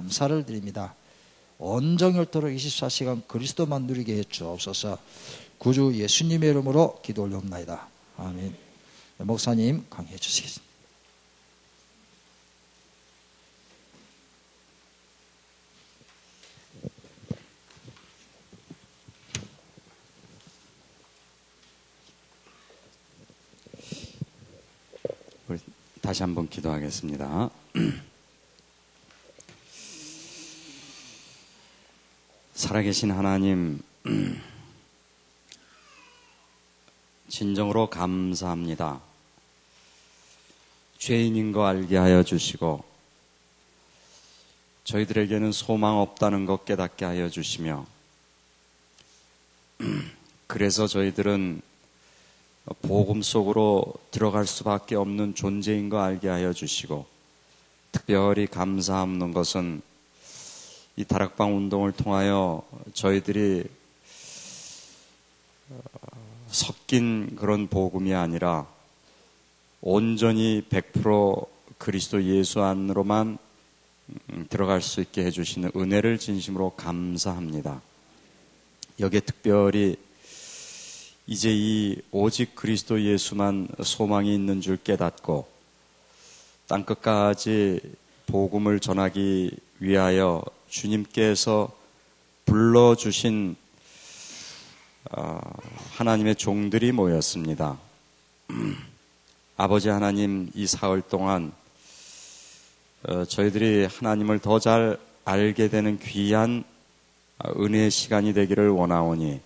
감사를 드립니다. 온정열도록 24시간 그리스도만 누리게 해 주옵소서. 구주 예수님의 이름으로 기도 올려옵나이다. 아멘. 목사님 강의해 주시겠습니다. 다시 한번 기도하겠습니다. 살아계신 하나님, 진정으로 감사합니다. 죄인인 거 알게 하여 주시고 저희들에게는 소망 없다는 것 깨닫게 하여 주시며 그래서 저희들은 복음 속으로 들어갈 수밖에 없는 존재인 거 알게 하여 주시고 특별히 감사 없는 것은 이 다락방 운동을 통하여 저희들이 섞인 그런 복음이 아니라 온전히 100% 그리스도 예수 안으로만 들어갈 수 있게 해주시는 은혜를 진심으로 감사합니다. 여기에 특별히 이제 이 오직 그리스도 예수만 소망이 있는 줄 깨닫고 땅끝까지 복음을 전하기 위하여 주님께서 불러주신 하나님의 종들이 모였습니다. 아버지 하나님, 이 사흘 동안 저희들이 하나님을 더 잘 알게 되는 귀한 은혜의 시간이 되기를 원하오니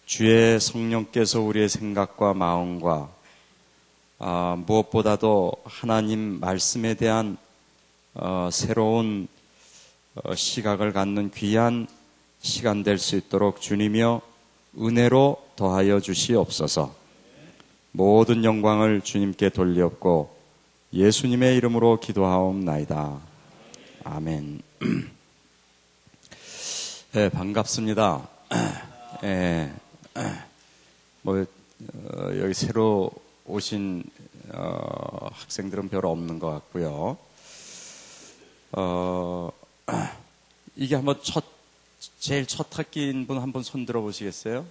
주의 성령께서 우리의 생각과 마음과 무엇보다도 하나님 말씀에 대한 새로운 시각을 갖는 귀한 시간 될 수 있도록 주님이여 은혜로 더하여 주시옵소서. 모든 영광을 주님께 돌리옵고 예수님의 이름으로 기도하옵나이다. 아멘. 네, 반갑습니다. 네. 여기 새로 오신 학생들은 별로 없는 것 같고요. 이게 한번 제일 첫 학기인 분 한번 손 들어 보시겠어요?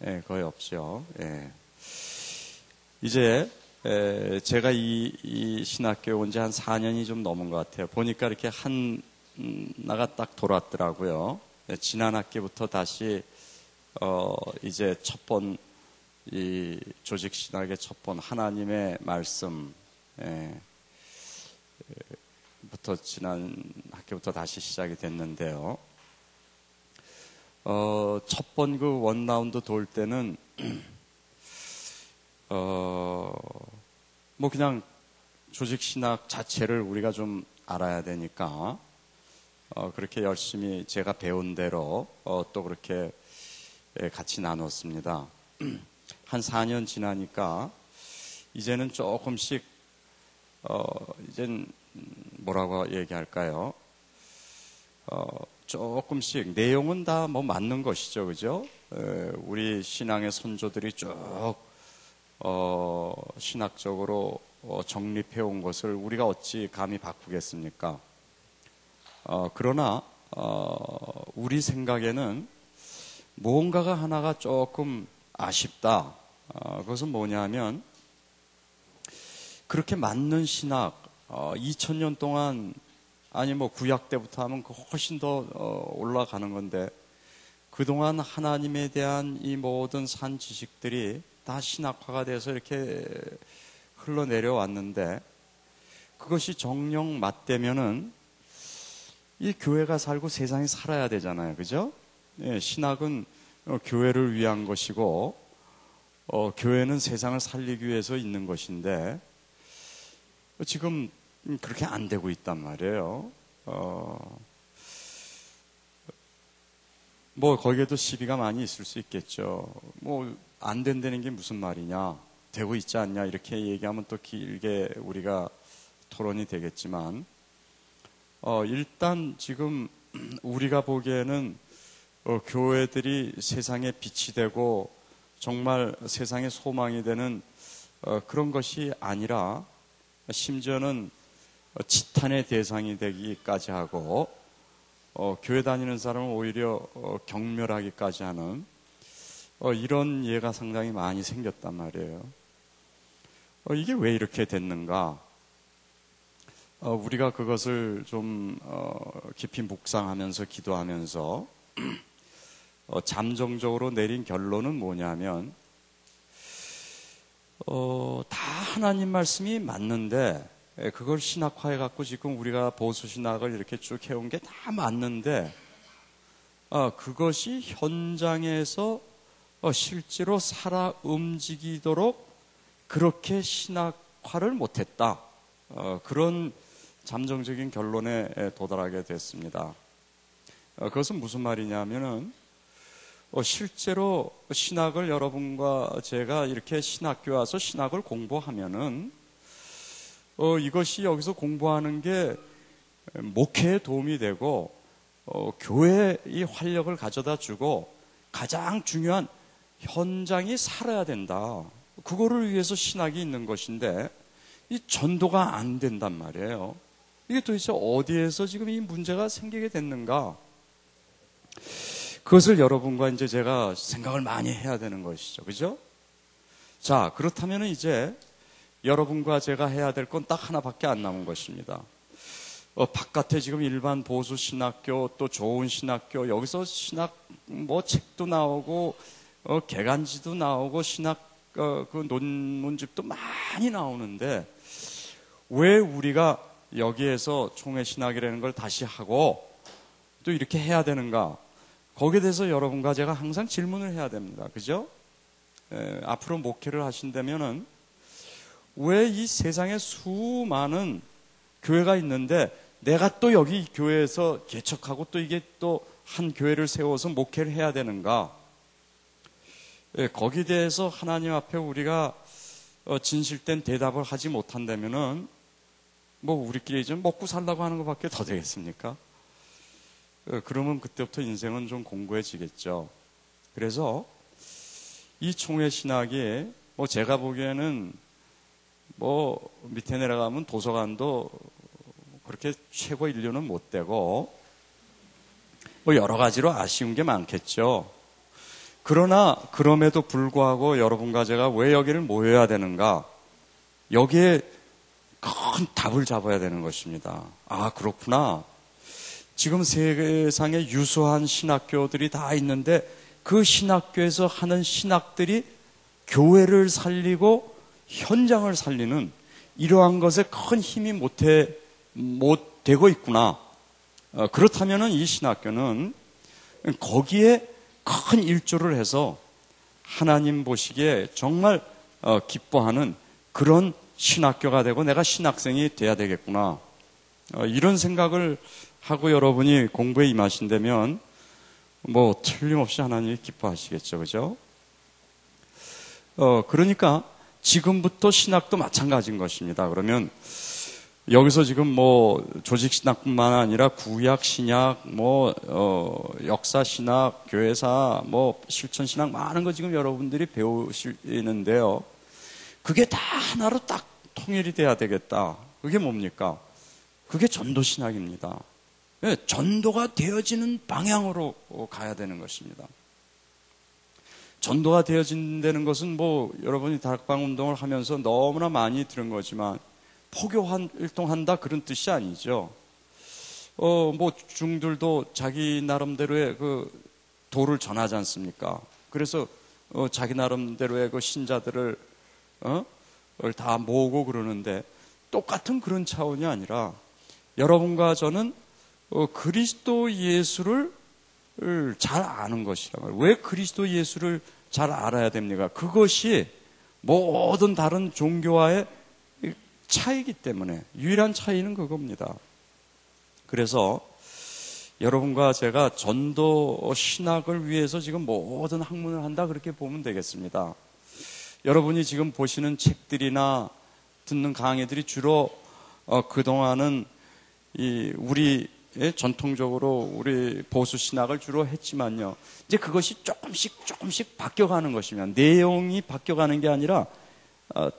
네, 거의 없죠. 네. 이제 제가 이 신학교에 온 지 한 4년이 좀 넘은 것 같아요. 보니까 이렇게 나가 딱 돌았더라고요. 네, 지난 학기부터 다시 이제 첫 번 이 조직 신학의 첫 번 하나님의 말씀 부터 지난 학기부터 다시 시작이 됐는데요. 첫 번 그 원 라운드 돌 때는 뭐 그냥 조직 신학 자체를 우리가 좀 알아야 되니까 그렇게 열심히 제가 배운 대로 또 그렇게 같이 나눴습니다. 한 4년 지나니까 이제는 조금씩 이젠 뭐라고 얘기할까요? 조금씩 내용은 다 뭐 맞는 것이죠, 그죠? 우리 신앙의 선조들이 쭉 신학적으로 정립해 온 것을 우리가 어찌 감히 바꾸겠습니까? 그러나 우리 생각에는 무언가가 하나가 조금 아쉽다. 그것은 뭐냐면 그렇게 맞는 신학 2000년 동안 아니 뭐 구약 때부터 하면 훨씬 더 올라가는 건데 그동안 하나님에 대한 이 모든 산 지식들이 다 신학화가 돼서 이렇게 흘러내려왔는데 그것이 정령 맞대면은 이 교회가 살고 세상이 살아야 되잖아요. 그죠? 예, 신학은 교회를 위한 것이고 교회는 세상을 살리기 위해서 있는 것인데 지금 그렇게 안 되고 있단 말이에요. 뭐 거기에도 시비가 많이 있을 수 있겠죠. 뭐 안 된다는 게 무슨 말이냐, 되고 있지 않냐 이렇게 얘기하면 또 길게 우리가 토론이 되겠지만 일단 지금 우리가 보기에는 교회들이 세상에 빛이 되고 정말 세상의 소망이 되는 그런 것이 아니라 심지어는 지탄의 대상이 되기까지 하고 교회 다니는 사람은 오히려 경멸하기까지 하는 이런 예가 상당히 많이 생겼단 말이에요. 이게 왜 이렇게 됐는가? 우리가 그것을 좀 깊이 묵상하면서 기도하면서 잠정적으로 내린 결론은 뭐냐면 다 하나님 말씀이 맞는데 그걸 신학화해 갖고 지금 우리가 보수 신학을 이렇게 쭉 해온 게 다 맞는데 그것이 현장에서 실제로 살아 움직이도록 그렇게 신학화를 못했다. 그런 잠정적인 결론에 도달하게 됐습니다. 그것은 무슨 말이냐면은 실제로 신학을 여러분과 제가 이렇게 신학교에 와서 신학을 공부하면은 이것이 여기서 공부하는 게 목회에 도움이 되고 교회의 활력을 가져다 주고 가장 중요한 현장이 살아야 된다. 그거를 위해서 신학이 있는 것인데 이 전도가 안 된단 말이에요. 이게 도대체 어디에서 지금 이 문제가 생기게 됐는가? 그것을 여러분과 이제 제가 생각을 많이 해야 되는 것이죠. 그죠? 자, 그렇다면 이제 여러분과 제가 해야 될 건 딱 하나밖에 안 남은 것입니다. 바깥에 지금 일반 보수 신학교 또 좋은 신학교 여기서 신학 뭐 책도 나오고 개간지도 나오고 신학 그 논문집도 많이 나오는데 왜 우리가 여기에서 총회 신학이라는 걸 다시 하고 또 이렇게 해야 되는가? 거기에 대해서 여러분과 제가 항상 질문을 해야 됩니다. 그죠? 앞으로 목회를 하신다면은 왜 이 세상에 수많은 교회가 있는데 내가 또 여기 교회에서 개척하고 또 이게 또 한 교회를 세워서 목회를 해야 되는가? 거기에 대해서 하나님 앞에 우리가 진실된 대답을 하지 못한다면은 뭐 우리끼리 좀 먹고 살라고 하는 것밖에 더 되겠습니까? 그러면 그때부터 인생은 좀 공고해지겠죠. 그래서 이 총회 신학이 뭐 제가 보기에는 뭐 밑에 내려가면 도서관도 그렇게 최고 인류는 못 되고 뭐 여러 가지로 아쉬운 게 많겠죠. 그러나 그럼에도 불구하고 여러분과 제가 왜 여기를 모여야 되는가? 여기에 큰 답을 잡아야 되는 것입니다. 아, 그렇구나. 지금 세상에 유수한 신학교들이 다 있는데 그 신학교에서 하는 신학들이 교회를 살리고 현장을 살리는 이러한 것에 큰 힘이 못 되고 있구나. 그렇다면 이 신학교는 거기에 큰 일조를 해서 하나님 보시기에 정말 기뻐하는 그런 신학교가 되고 내가 신학생이 돼야 되겠구나. 이런 생각을 하고 여러분이 공부에 임하신다면 뭐 틀림없이 하나님이 기뻐하시겠죠. 그죠? 그러니까 지금부터 신학도 마찬가지인 것입니다. 그러면 여기서 지금 뭐 조직 신학뿐만 아니라 구약 신학, 뭐 역사 신학, 교회사, 뭐 실천 신학 많은 거 지금 여러분들이 배우시는데요. 그게 다 하나로 딱 통일이 돼야 되겠다. 그게 뭡니까? 그게 전도 신학입니다. 전도가 되어지는 방향으로 가야 되는 것입니다. 전도가 되어진다는 것은 뭐 여러분이 다락방 운동을 하면서 너무나 많이 들은 거지만 포교 활동한다 그런 뜻이 아니죠. 뭐 중들도 자기 나름대로의 그 도를 전하지 않습니까? 그래서 자기 나름대로의 그 신자들을 다 모으고 그러는데 똑같은 그런 차원이 아니라 여러분과 저는 그리스도 예수를 잘 아는 것이란 말이에요. 왜 그리스도 예수를 잘 알아야 됩니까? 그것이 모든 다른 종교와의 차이기 때문에 유일한 차이는 그겁니다. 그래서 여러분과 제가 전도 신학을 위해서 지금 모든 학문을 한다 그렇게 보면 되겠습니다. 여러분이 지금 보시는 책들이나 듣는 강의들이 주로 그동안은 우리 전통적으로 우리 보수 신학을 주로 했지만요. 이제 그것이 조금씩 바뀌어가는 것이면 내용이 바뀌어가는 게 아니라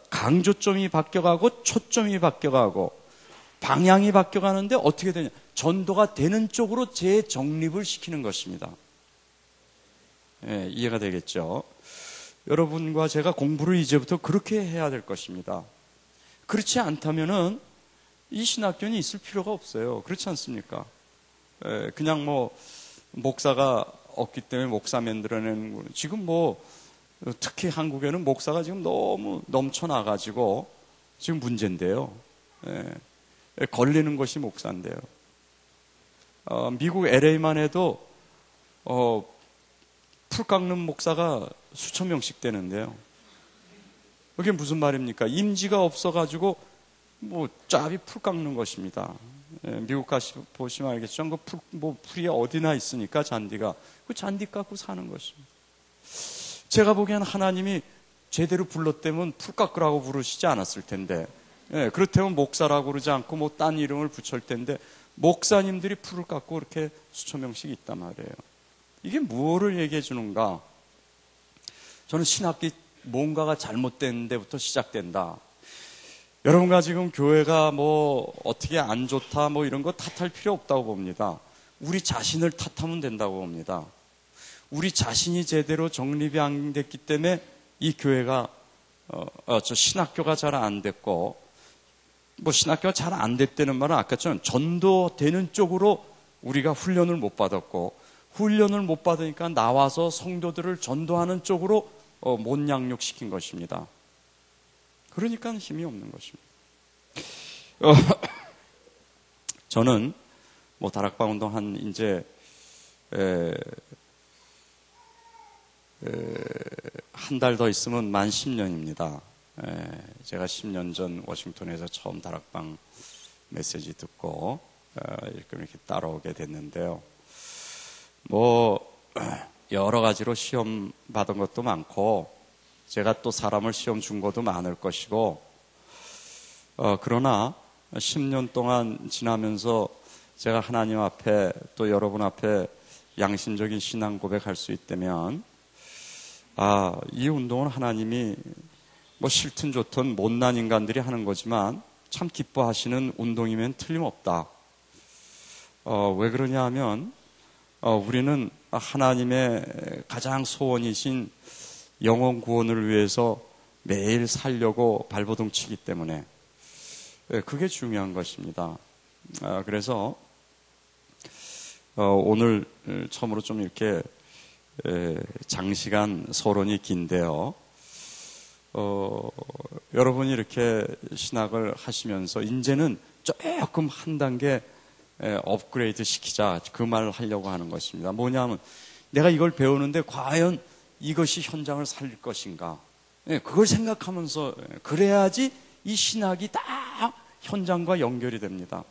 강조점이 바뀌어가고 초점이 바뀌어가고 방향이 바뀌어가는데 어떻게 되냐? 전도가 되는 쪽으로 재정립을 시키는 것입니다. 예, 이해가 되겠죠? 여러분과 제가 공부를 이제부터 그렇게 해야 될 것입니다. 그렇지 않다면은 이 신학교는 있을 필요가 없어요. 그렇지 않습니까? 예, 그냥 뭐 목사가 없기 때문에 목사 만들어내는 거는 지금 뭐 특히 한국에는 목사가 지금 너무 넘쳐나가지고 지금 문제인데요. 예, 걸리는 것이 목사인데요. 미국 LA만 해도 풀 깎는 목사가 수천 명씩 되는데요. 그게 무슨 말입니까? 임지가 없어가지고 뭐 짭이 풀 깎는 것입니다. 예, 미국 보시면 알겠지만 풀이 어디나 있으니까 잔디가 그 잔디 깎고 사는 것입니다. 제가 보기엔 하나님이 제대로 불렀다면 풀 깎으라고 부르시지 않았을 텐데, 예, 그렇다면 목사라고 그러지 않고 뭐 딴 이름을 붙일 텐데 목사님들이 풀을 깎고 이렇게 수천 명씩 있단 말이에요. 이게 무엇을 얘기해 주는가? 저는 신학기 뭔가가 잘못된 데부터 시작된다. 여러분과 지금 교회가 뭐 어떻게 안 좋다 뭐 이런 거 탓할 필요 없다고 봅니다. 우리 자신을 탓하면 된다고 봅니다. 우리 자신이 제대로 정립이 안 됐기 때문에 이 교회가 저 신학교가 잘 안 됐고, 뭐 신학교가 잘 안 됐다는 말은 아까처럼 전도되는 쪽으로 우리가 훈련을 못 받았고, 훈련을 못 받으니까 나와서 성도들을 전도하는 쪽으로 못 양육시킨 것입니다. 그러니까 힘이 없는 것입니다. 저는 뭐 다락방 운동 한 이제 한 달 더 있으면 만 10년입니다. 제가 10년 전 워싱턴에서 처음 다락방 메시지 듣고 이렇게 따라오게 됐는데요. 뭐 여러 가지로 시험 받은 것도 많고 제가 또 사람을 시험 준 것도 많을 것이고, 그러나 10년 동안 지나면서 제가 하나님 앞에 또 여러분 앞에 양심적인 신앙 고백할 수 있다면, 이 운동은 하나님이 뭐 싫든 좋든 못난 인간들이 하는 거지만 참 기뻐하시는 운동이면 틀림없다. 왜 그러냐 하면 우리는 하나님의 가장 소원이신 영혼 구원을 위해서 매일 살려고 발버둥 치기 때문에 그게 중요한 것입니다. 그래서 오늘 처음으로 좀 이렇게 장시간 서론이 긴데요. 여러분이 이렇게 신학을 하시면서 이제는 조금 한 단계 업그레이드 시키자, 그 말을 하려고 하는 것입니다. 뭐냐면 내가 이걸 배우는데 과연 이것이 현장을 살릴 것인가, 그걸 생각하면서 그래야지 이 신학이 딱 현장과 연결이 됩니다.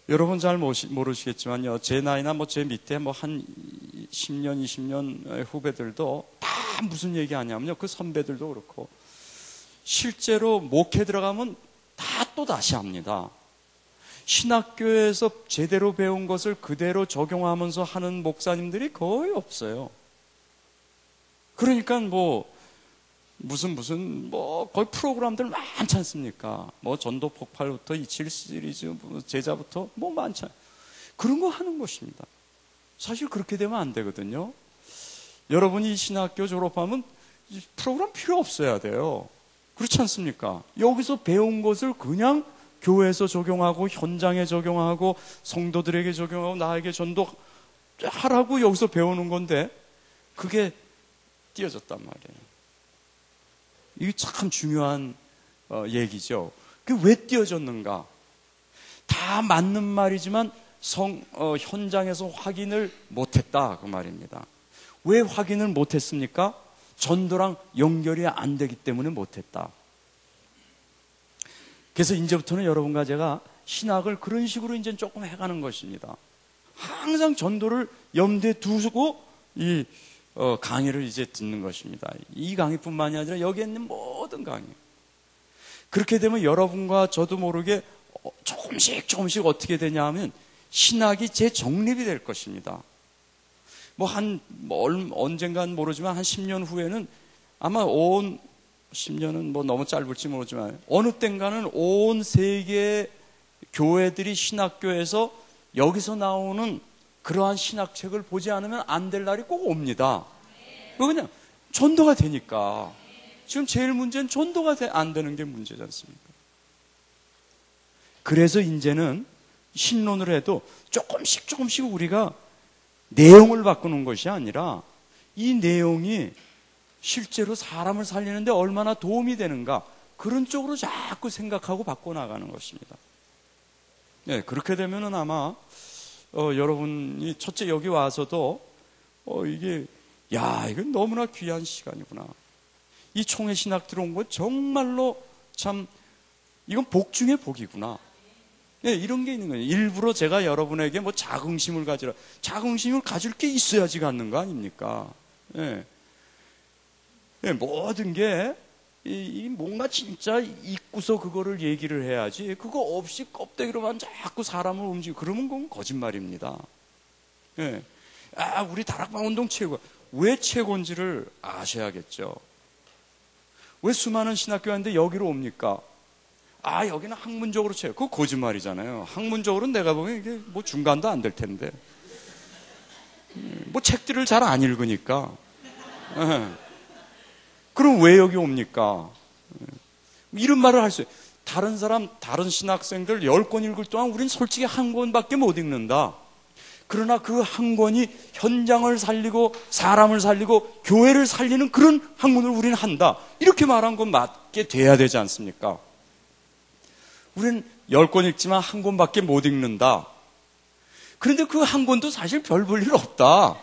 여러분 잘 모르시겠지만요, 제 나이나 뭐 제 밑에 뭐 한 10년, 20년 후배들도 다 무슨 얘기 하냐면요, 그 선배들도 그렇고 실제로 목회 들어가면 다 또 다시 합니다. 신학교에서 제대로 배운 것을 그대로 적용하면서 하는 목사님들이 거의 없어요. 그러니까 뭐 무슨 뭐 거의 프로그램들 많지 않습니까? 뭐 전도 폭발부터 27 시리즈 제자부터 뭐 많잖아요. 그런 거 하는 것입니다. 사실 그렇게 되면 안 되거든요. 여러분이 신학교 졸업하면 프로그램 필요 없어야 돼요. 그렇지 않습니까? 여기서 배운 것을 그냥 교회에서 적용하고 현장에 적용하고 성도들에게 적용하고 나에게 전도하라고 여기서 배우는 건데 그게 띄어졌단 말이에요. 이게 참 중요한 얘기죠. 그게 왜 띄어졌는가? 다 맞는 말이지만 현장에서 확인을 못했다, 그 말입니다. 왜 확인을 못했습니까? 전도랑 연결이 안 되기 때문에 못했다. 그래서 이제부터는 여러분과 제가 신학을 그런 식으로 이제 조금 해가는 것입니다. 항상 전도를 염두에 두고 이 강의를 이제 듣는 것입니다. 이 강의뿐만이 아니라 여기에 있는 모든 강의. 그렇게 되면 여러분과 저도 모르게 조금씩 어떻게 되냐 하면 신학이 재정립이 될 것입니다. 언젠간 모르지만 한 10년 후에는 아마 10년은 뭐 너무 짧을지 모르지만 어느 땐가는 온 세계에 교회들이 신학교에서 여기서 나오는 그러한 신학책을 보지 않으면 안 될 날이 꼭 옵니다. 그냥 전도가 되니까. 지금 제일 문제는 전도가 안 되는 게 문제지 않습니까? 그래서 이제는 신론을 해도 조금씩 우리가 내용을 바꾸는 것이 아니라 이 내용이 실제로 사람을 살리는데 얼마나 도움이 되는가, 그런 쪽으로 자꾸 생각하고 바꿔나가는 것입니다. 네, 그렇게 되면은 아마 여러분이 첫째 여기 와서도 이건 너무나 귀한 시간이구나. 이 총회 신학 들어온 건 정말로 참 이건 복 중에 복이구나. 네, 이런 게 있는 거예요. 일부러 제가 여러분에게 뭐 자긍심을 가지라. 자긍심을 가질 게 있어야지 갖는 거 아닙니까? 네. 네, 모든 게 뭔가 진짜 있고서 그거를 얘기를 해야지, 그거 없이 껍데기로만 자꾸 사람을 움직이고 그러면 그건 거짓말입니다. 네. 우리 다락방 운동 최고. 왜 최고인지를 아셔야겠죠. 왜 수많은 신학교인데 여기로 옵니까? 여기는 학문적으로 최고. 그거 거짓말이잖아요. 학문적으로는 내가 보기엔 이게 뭐 중간도 안 될 텐데. 뭐 책들을 잘 안 읽으니까. 네. 그럼 왜 여기 옵니까? 이런 말을 할 수 있어요. 다른 신학생들 10권 읽을 동안 우린 솔직히 한 권밖에 못 읽는다. 그러나 그 한 권이 현장을 살리고 사람을 살리고 교회를 살리는 그런 학문을 우리는 한다. 이렇게 말한 건 맞게 돼야 되지 않습니까? 우리는 10권 읽지만 한 권밖에 못 읽는다. 그런데 그 한 권도 사실 별 볼 일 없다.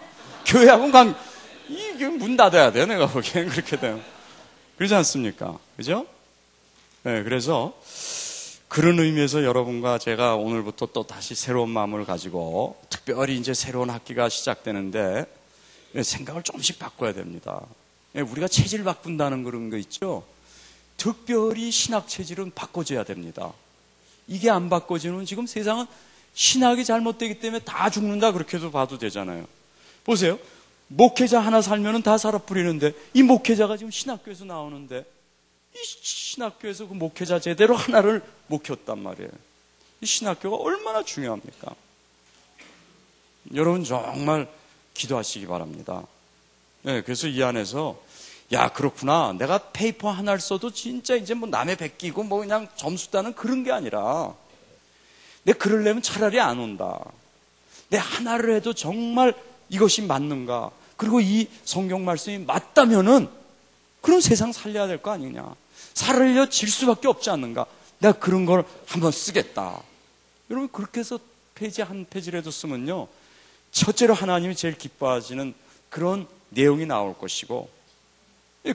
교회하고는 이게 문 닫아야 돼, 내가 보기엔. 그렇게 돼요. 그러지 않습니까? 그죠? 네, 그래서 그런 의미에서 여러분과 제가 오늘부터 또 다시 새로운 마음을 가지고, 특별히 이제 새로운 학기가 시작되는데 생각을 조금씩 바꿔야 됩니다. 우리가 체질 바꾼다는 그런 거 있죠? 특별히 신학 체질은 바꿔줘야 됩니다. 이게 안 바꿔지면 지금 세상은 신학이 잘못되기 때문에 다 죽는다, 그렇게도 봐도 되잖아요. 보세요. 목회자 하나 살면은 다 살아 뿌리는데, 이 목회자가 지금 신학교에서 나오는데, 이 신학교에서 그 목회자 제대로 하나를 못 켰단 말이에요. 이 신학교가 얼마나 중요합니까? 여러분 정말 기도하시기 바랍니다. 네, 그래서 이 안에서 그렇구나. 내가 페이퍼 하나를 써도 진짜 이제 뭐 남의 베끼고 뭐 그냥 점수 따는 그런 게 아니라, 내 그러려면 차라리 안 온다. 내 하나를 해도 정말 이것이 맞는가? 그리고 이 성경 말씀이 맞다면은 그런 세상 살려야 될 거 아니냐? 살려질 수밖에 없지 않는가? 내가 그런 걸 한번 쓰겠다. 여러분, 그렇게 해서 페이지 한 페이지라도 쓰면요, 첫째로 하나님이 제일 기뻐하시는 그런 내용이 나올 것이고,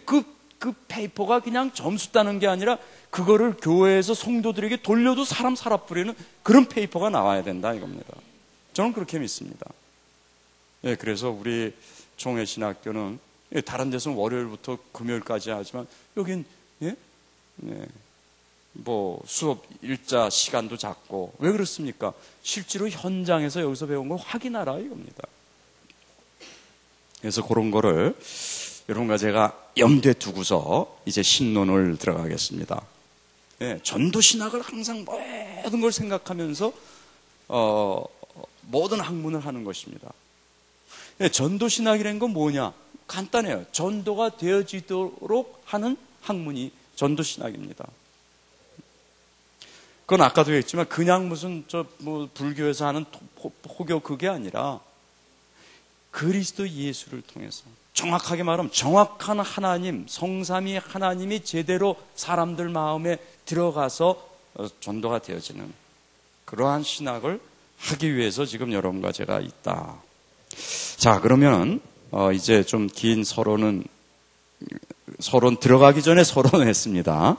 그 페이퍼가 그냥 점수 따는 게 아니라 그거를 교회에서 성도들에게 돌려도 사람 살아 뿌리는 그런 페이퍼가 나와야 된다, 이겁니다. 저는 그렇게 믿습니다. 그래서 우리 총회신학교는 다른 데서는 월요일부터 금요일까지 하지만 여긴 뭐 수업 일자 시간도 작고. 왜 그렇습니까? 실제로 현장에서 여기서 배운 걸 확인하라, 이겁니다. 그래서 그런 거를 여러분과 제가 염두에 두고서 이제 신론을 들어가겠습니다. 전도신학을 항상 모든 걸 생각하면서 모든 학문을 하는 것입니다. 전도신학이라는 건 뭐냐? 간단해요. 전도가 되어지도록 하는 학문이 전도신학입니다. 그건 아까도 했지만 그냥 무슨 뭐 불교에서 하는 호교 그게 아니라 그리스도 예수를 통해서, 정확하게 말하면 정확한 하나님, 성삼위 하나님이 제대로 사람들 마음에 들어가서 전도가 되어지는 그러한 신학을 하기 위해서 지금 여러분과 제가 있다. 자, 그러면 이제 좀 긴 서론 들어가기 전에 서론을 했습니다.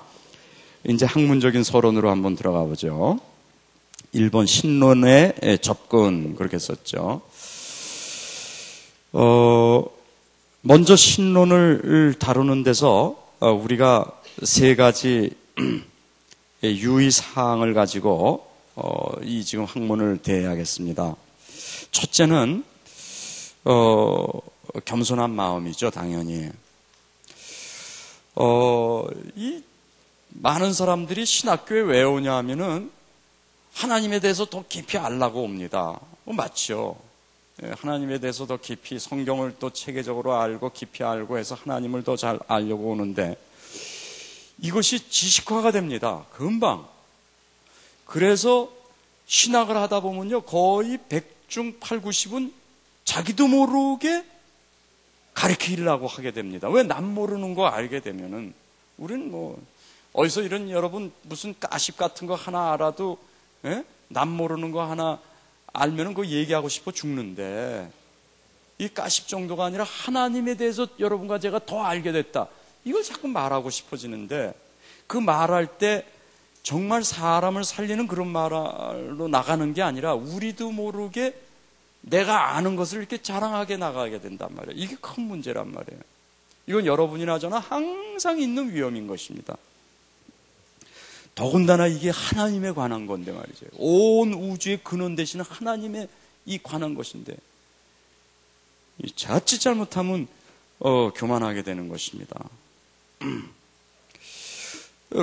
이제 학문적인 서론으로 한번 들어가 보죠. 1번 신론의 접근, 그렇게 썼죠. 먼저 신론을 다루는 데서 우리가 세 가지 유의사항을 가지고 이 지금 학문을 대해야겠습니다. 첫째는 겸손한 마음이죠, 당연히. 이 많은 사람들이 신학교에 왜 오냐 하면은 하나님에 대해서 더 깊이 알라고 옵니다. 맞죠? 하나님에 대해서 더 깊이 성경을 또 체계적으로 알고 깊이 알고 해서 하나님을 더 잘 알려고 오는데 이것이 지식화가 됩니다. 금방. 그래서 신학을 하다 보면요 거의 100중 8, 90은 자기도 모르게 가르치려고 하게 됩니다. 왜 남 모르는 거 알게 되면은 우리는 뭐 어디서 이런 여러분 무슨 가십 같은 거 하나 알아도 남 모르는 거 하나 알면은 그거 얘기하고 싶어 죽는데 이 가십 정도가 아니라 하나님에 대해서 여러분과 제가 더 알게 됐다. 이걸 자꾸 말하고 싶어지는데 그 말할 때 정말 사람을 살리는 그런 말로 나가는 게 아니라 우리도 모르게 내가 아는 것을 이렇게 자랑하게 나가게 된단 말이에요. 이게 큰 문제란 말이에요. 이건 여러분이나 저나 항상 있는 위험인 것입니다. 더군다나 이게 하나님에 관한 건데 말이죠. 온 우주의 근원 되시는 하나님에 관한 것인데 자칫 잘못하면 교만하게 되는 것입니다.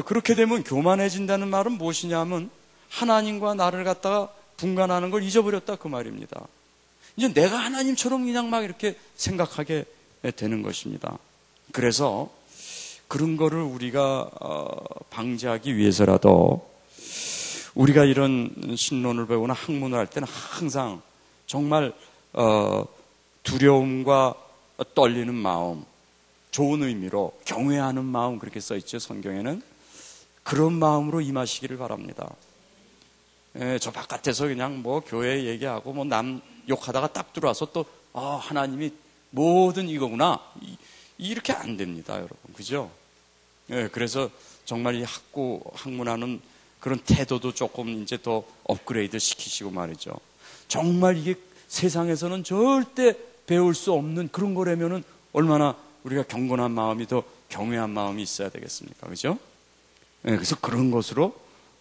그렇게 되면 교만해진다는 말은 무엇이냐면 하나님과 나를 갖다가 분간하는 걸 잊어버렸다 그 말입니다. 이제 내가 하나님처럼 그냥 막 이렇게 생각하게 되는 것입니다. 그래서 그런 거를 우리가 방지하기 위해서라도 우리가 이런 신론을 배우거나 학문을 할 때는 항상 정말 두려움과 떨리는 마음, 좋은 의미로 경외하는 마음 그렇게 써 있죠. 성경에는 그런 마음으로 임하시기를 바랍니다. 저 바깥에서 그냥 뭐 교회 얘기하고 뭐 남 욕하다가 딱 들어와서 또 하나님이 뭐든 이거구나 이렇게 안 됩니다, 여러분. 그죠? 그래서 정말 이 학문하는 그런 태도도 조금 이제 더 업그레이드 시키시고 말이죠. 정말 이게 세상에서는 절대 배울 수 없는 그런 거라면은 얼마나 우리가 경건한 마음이 더 경외한 마음이 있어야 되겠습니까? 그죠? 그래서 그런 것으로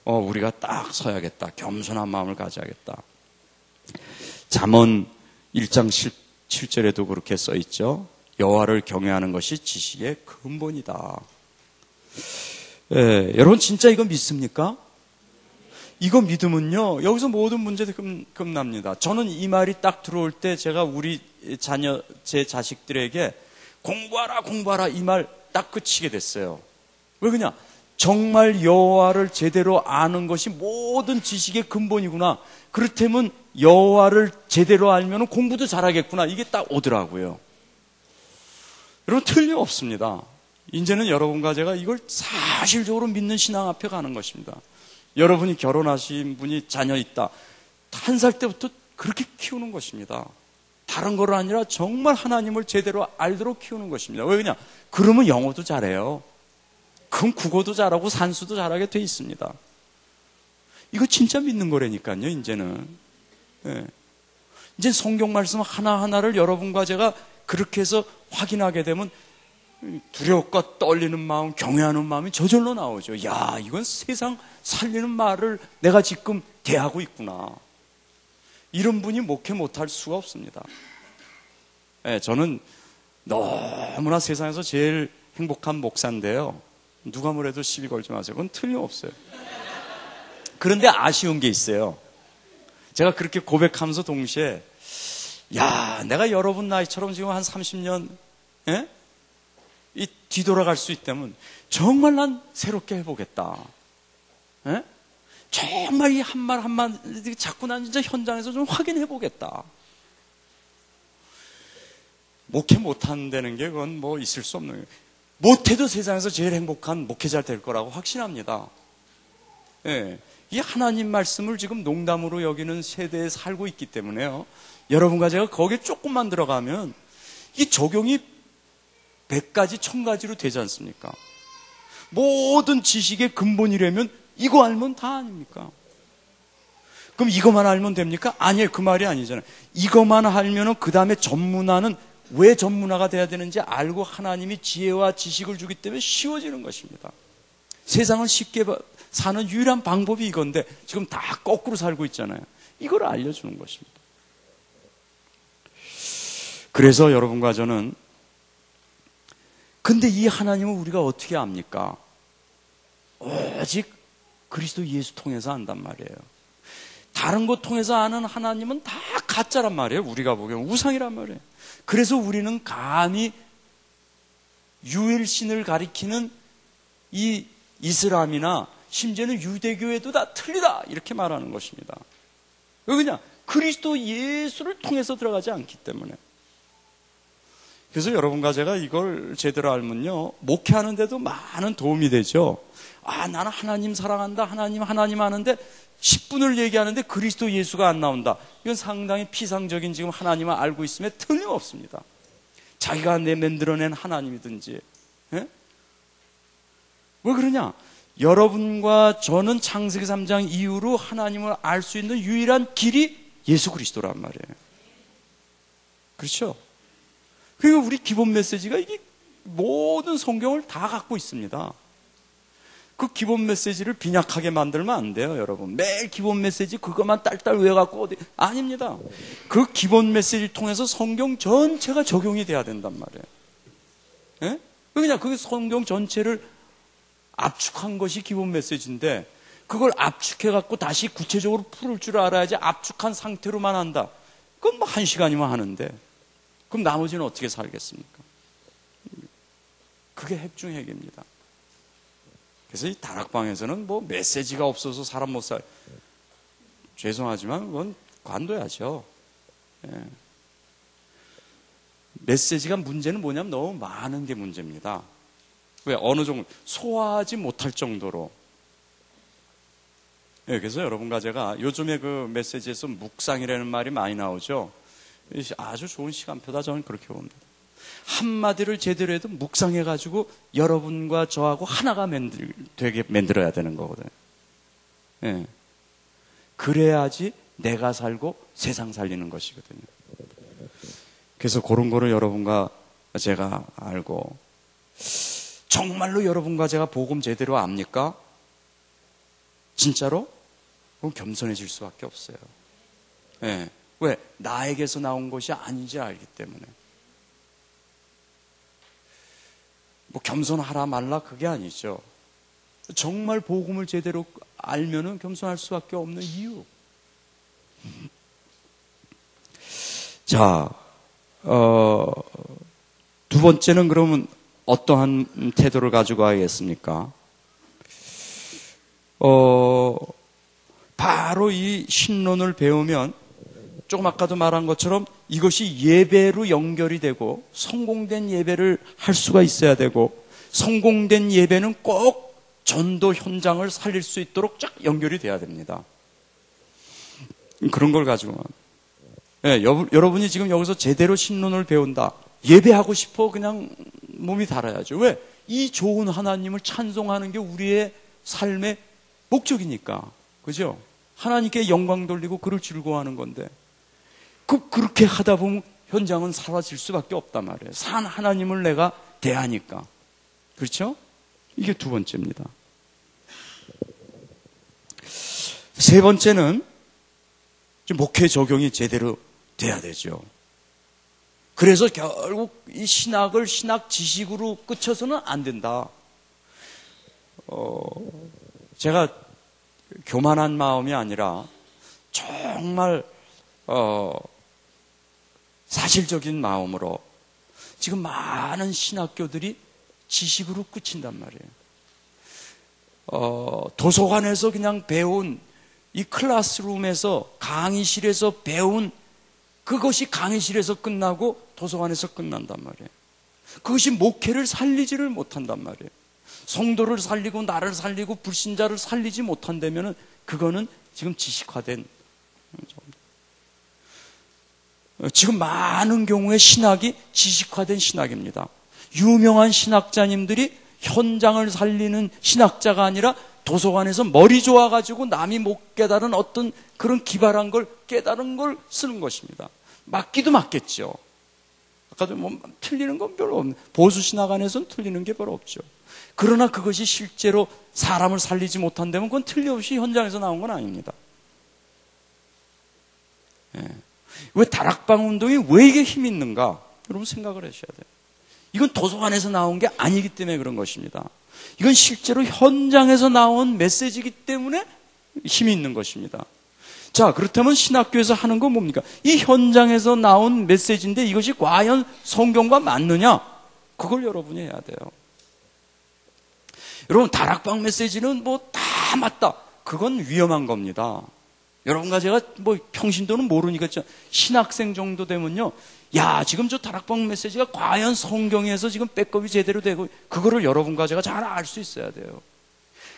우리가 딱 서야겠다. 겸손한 마음을 가져야겠다. 잠언 1장 7절에도 그렇게 써 있죠. 여호와를 경외하는 것이 지식의 근본이다. 여러분 진짜 이거 믿습니까? 이거 믿으면요 여기서 모든 문제들이 끝납니다. 저는 이 말이 딱 들어올 때 제가 우리 자녀 제 자식들에게 공부하라 이 말 딱 그치게 됐어요. 왜 그러냐? 정말 여호와를 제대로 아는 것이 모든 지식의 근본이구나. 그렇다면 여호와를 제대로 알면 공부도 잘하겠구나. 이게 딱 오더라고요. 여러분 틀림없습니다. 이제는 여러분과 제가 이걸 사실적으로 믿는 신앙 앞에 가는 것입니다. 여러분이 결혼하신 분이 자녀 있다. 1살 때부터 그렇게 키우는 것입니다. 다른 거로 아니라 정말 하나님을 제대로 알도록 키우는 것입니다. 왜 그러냐? 그러면 영어도 잘해요. 그럼 국어도 잘하고 산수도 잘하게 돼 있습니다. 이거 진짜 믿는 거라니까요, 이제는. 이제 성경 말씀 하나하나를 여러분과 제가 그렇게 해서 확인하게 되면 두려움과 떨리는 마음, 경외하는 마음이 저절로 나오죠. 야, 이건 세상 살리는 말을 내가 지금 대하고 있구나. 이런 분이 목회 못할 수가 없습니다. 저는 너무나 세상에서 제일 행복한 목사인데요. 누가 뭐래도 시비 걸지 마세요. 그건 틀림없어요. 그런데 아쉬운 게 있어요. 제가 그렇게 고백하면서 동시에 야, 내가 여러분 나이처럼 지금 한 30년 이 뒤돌아갈 수 있다면 정말 난 새롭게 해보겠다. 정말 이 한 말 한마디 자꾸 난 진짜 현장에서 좀 확인해보겠다. 목회 못한다는 게 그건 뭐 있을 수 없는 거예요. 못해도 세상에서 제일 행복한 목회자 될 거라고 확신합니다. 이 하나님 말씀을 지금 농담으로 여기는 세대에 살고 있기 때문에요. 여러분과 제가 거기에 조금만 들어가면 이 적용이 100가지, 1000가지로 되지 않습니까? 모든 지식의 근본이라면 이거 알면 다 아닙니까? 그럼 이것만 알면 됩니까? 아니에요. 그 말이 아니잖아요. 이것만 알면은 그 다음에 전문화는 왜 전문화가 돼야 되는지 알고 하나님이 지혜와 지식을 주기 때문에 쉬워지는 것입니다. 세상을 쉽게 사는 유일한 방법이 이건데 지금 다 거꾸로 살고 있잖아요. 이걸 알려주는 것입니다. 그래서 여러분과 저는 근데 이 하나님을 우리가 어떻게 압니까? 오직 그리스도 예수 통해서 안단 말이에요. 다른 것 통해서 아는 하나님은 다 가짜란 말이에요. 우리가 보기엔 우상이란 말이에요. 그래서 우리는 감히 유일신을 가리키는 이 이슬람이나 심지어는 유대교에도 다 틀리다 이렇게 말하는 것입니다. 왜 그냥 그리스도 예수를 통해서 들어가지 않기 때문에. 그래서 여러분과 제가 이걸 제대로 알면요, 목회하는 데도 많은 도움이 되죠. 아, 나는 하나님 사랑한다, 하나님 하는데 10분을 얘기하는데 그리스도 예수가 안 나온다. 이건 상당히 피상적인 지금 하나님을 알고 있음에 틀림없습니다. 자기가 만들어낸 하나님이든지. 예? 왜 그러냐? 여러분과 저는 창세기 3장 이후로 하나님을 알 수 있는 유일한 길이 예수 그리스도란 말이에요. 그렇죠? 그러니까 우리 기본 메시지가 이게 모든 성경을 다 갖고 있습니다. 그 기본 메시지를 빈약하게 만들면 안 돼요, 여러분. 매일 기본 메시지 그것만 딸딸 외워갖고 어디 아닙니다. 그 기본 메시지를 통해서 성경 전체가 적용이 돼야 된단 말이에요. 예? 그냥 그 성경 전체를 압축한 것이 기본 메시지인데 그걸 압축해갖고 다시 구체적으로 풀을 줄 알아야지 압축한 상태로만 한다. 그건 뭐 1시간이면 하는데 그럼 나머지는 어떻게 살겠습니까? 그게 핵 중 핵입니다. 그래서 이 다락방에서는 뭐 메시지가 없어서 사람 못 살. 죄송하지만 그건 관둬야죠. 예. 메시지가 문제는 뭐냐면 너무 많은 게 문제입니다. 왜? 어느 정도 소화하지 못할 정도로. 예, 그래서 여러분과 제가 요즘에 그 메시지에서 묵상이라는 말이 많이 나오죠. 아주 좋은 시간표다 저는 그렇게 봅니다. 한마디를 제대로 해도 묵상해가지고 여러분과 저하고 하나가 되게 만들어야 되는 거거든요. 예. 그래야지 내가 살고 세상 살리는 것이거든요. 그래서 그런 거를 여러분과 제가 알고, 정말로 여러분과 제가 복음 제대로 압니까? 진짜로? 그럼 겸손해질 수밖에 없어요. 예. 왜? 나에게서 나온 것이 아닌지 알기 때문에. 뭐 겸손하라 말라 그게 아니죠. 정말 복음을 제대로 알면은 겸손할 수밖에 없는 이유. 자, 두 번째는 그러면 어떠한 태도를 가지고 가야겠습니까? 바로 이 신론을 배우면 조금 아까도 말한 것처럼 이것이 예배로 연결이 되고 성공된 예배를 할 수가 있어야 되고 성공된 예배는 꼭 전도 현장을 살릴 수 있도록 쫙 연결이 돼야 됩니다. 그런 걸 가지고만. 예, 여러분이 지금 여기서 제대로 신론을 배운다. 예배하고 싶어 그냥 몸이 달아야죠. 왜? 이 좋은 하나님을 찬송하는 게 우리의 삶의 목적이니까. 그죠? 하나님께 영광 돌리고 그를 즐거워하는 건데. 그렇게 하다 보면 현장은 사라질 수밖에 없단 말이에요. 산 하나님을 내가 대하니까. 그렇죠? 이게 두 번째입니다. 세 번째는 목회 적용이 제대로 돼야 되죠. 그래서 결국 이 신학을 신학 지식으로 끝쳐서는 안 된다. 제가 교만한 마음이 아니라 정말 사실적인 마음으로 지금 많은 신학교들이 지식으로 끝인단 말이에요. 도서관에서 그냥 배운 이 클래스룸에서 강의실에서 배운 그것이 강의실에서 끝나고 도서관에서 끝난단 말이에요. 그것이 목회를 살리지를 못한단 말이에요. 성도를 살리고 나를 살리고 불신자를 살리지 못한다면 그거는 지금 지식화된 지금 많은 경우에 신학이 지식화된 신학입니다. 유명한 신학자님들이 현장을 살리는 신학자가 아니라 도서관에서 머리 좋아가지고 남이 못 깨달은 어떤 그런 기발한 걸 깨달은 걸 쓰는 것입니다. 맞기도 맞겠죠. 아까도 뭐 틀리는 건 별로 없네. 보수 신학 안에서는 틀리는 게 별로 없죠. 그러나 그것이 실제로 사람을 살리지 못한다면 그건 틀림없이 현장에서 나온 건 아닙니다. 예. 왜 다락방 운동이 왜 이게 힘이 있는가? 여러분 생각을 하셔야 돼요. 이건 도서관에서 나온 게 아니기 때문에 그런 것입니다. 이건 실제로 현장에서 나온 메시지이기 때문에 힘이 있는 것입니다. 자, 그렇다면 신학교에서 하는 건 뭡니까? 이 현장에서 나온 메시지인데 이것이 과연 성경과 맞느냐? 그걸 여러분이 해야 돼요. 여러분, 다락방 메시지는 뭐 다 맞다. 그건 위험한 겁니다. 여러분과 제가 뭐 평신도는 모르니까 신학생 정도 되면요. 야, 지금 저 다락방 메시지가 과연 성경에서 지금 백업이 제대로 되고, 그거를 여러분과 제가 잘 알 수 있어야 돼요.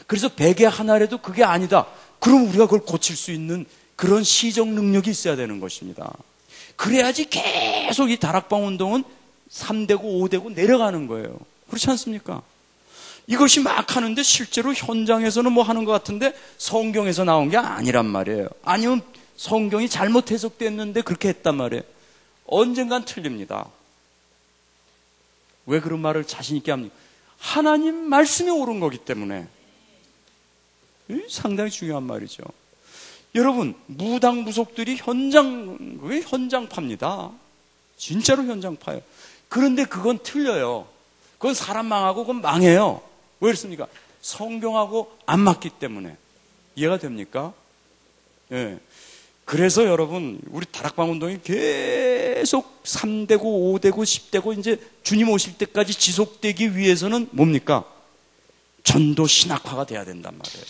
그래서 베개 하나라도 그게 아니다. 그럼 우리가 그걸 고칠 수 있는 그런 시적 능력이 있어야 되는 것입니다. 그래야지 계속 이 다락방 운동은 3되고 5되고 내려가는 거예요. 그렇지 않습니까? 이것이 막 하는데 실제로 현장에서는 뭐 하는 것 같은데 성경에서 나온 게 아니란 말이에요. 아니면 성경이 잘못 해석됐는데 그렇게 했단 말이에요. 언젠간 틀립니다. 왜 그런 말을 자신 있게 합니까? 하나님 말씀이 옳은 거기 때문에. 상당히 중요한 말이죠. 여러분, 무당 무속들이 그게 현장파입니다. 진짜로 현장파예요. 그런데 그건 틀려요. 그건 사람 망하고 그건 망해요. 왜 그렇습니까? 성경하고 안 맞기 때문에. 이해가 됩니까? 예. 그래서 여러분, 우리 다락방 운동이 계속 3되고 5되고 10되고 이제 주님 오실 때까지 지속되기 위해서는 뭡니까? 전도 신학화가 돼야 된단 말이에요.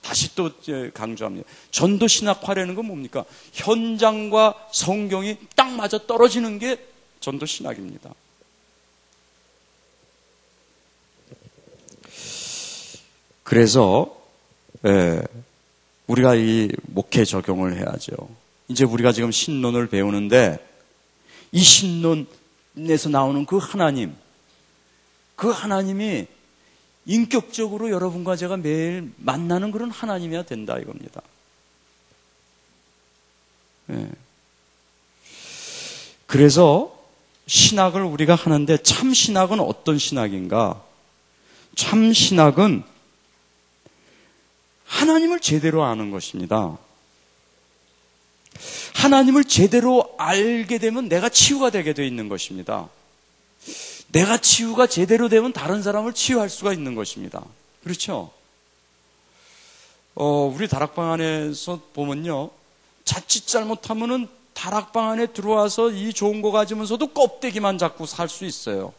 다시 또 강조합니다. 전도 신학화라는 건 뭡니까? 현장과 성경이 딱 맞아 떨어지는 게 전도 신학입니다. 그래서 우리가 이 목회 적용을 해야죠. 이제 우리가 지금 신론을 배우는데 이 신론에서 나오는 그 하나님이 인격적으로 여러분과 제가 매일 만나는 그런 하나님이어야 된다 이겁니다. 그래서 신학을 우리가 하는데 참 신학은 어떤 신학인가? 참 신학은 하나님을 제대로 아는 것입니다. 하나님을 제대로 알게 되면 내가 치유가 되게 되어 있는 것입니다. 내가 치유가 제대로 되면 다른 사람을 치유할 수가 있는 것입니다. 그렇죠? 우리 다락방 안에서 보면요. 자칫 잘못하면은 다락방 안에 들어와서 이 좋은 거 가지면서도 껍데기만 잡고 살 수 있어요.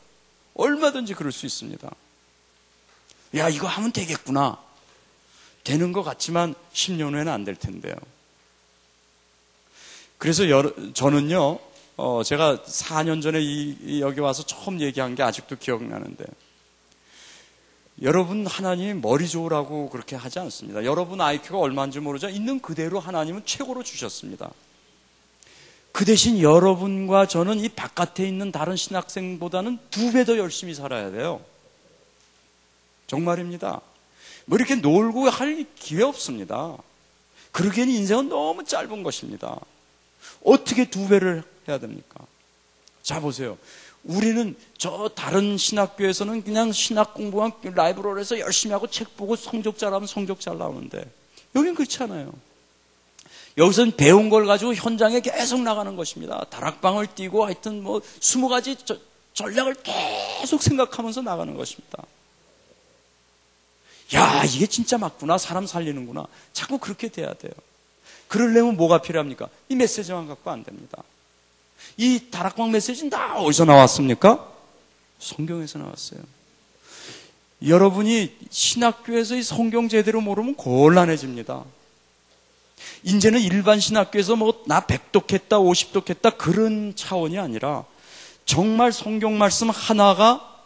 얼마든지 그럴 수 있습니다. 야, 이거 하면 되겠구나. 되는 것 같지만 10년 후에는 안 될 텐데요. 그래서 저는요, 제가 4년 전에 여기 와서 처음 얘기한 게 아직도 기억나는데, 여러분 하나님이 머리 좋으라고 그렇게 하지 않습니다. 여러분 IQ가 얼마인지 모르죠. 있는 그대로 하나님은 최고로 주셨습니다. 그 대신 여러분과 저는 이 바깥에 있는 다른 신학생보다는 2배 더 열심히 살아야 돼요. 정말입니다. 뭐 이렇게 놀고 할 기회 없습니다. 그러기에는 인생은 너무 짧은 것입니다. 어떻게 2배를 해야 됩니까? 자, 보세요. 우리는 저 다른 신학교에서는 그냥 신학 공부한 라이브러리에서 열심히 하고 책 보고 성적 잘하면 성적 잘 나오는데 여긴 그렇지 않아요. 여기서는 배운 걸 가지고 현장에 계속 나가는 것입니다. 다락방을 뛰고 하여튼 뭐 20가지 전략을 계속 생각하면서 나가는 것입니다. 야, 이게 진짜 맞구나. 사람 살리는구나. 자꾸 그렇게 돼야 돼요. 그러려면 뭐가 필요합니까? 이 메시지만 갖고 안 됩니다. 이 다락방 메시지는 다 어디서 나왔습니까? 성경에서 나왔어요. 여러분이 신학교에서 이 성경 제대로 모르면 곤란해집니다. 이제는 일반 신학교에서 뭐 나 100독했다 50독했다 그런 차원이 아니라 정말 성경 말씀 하나가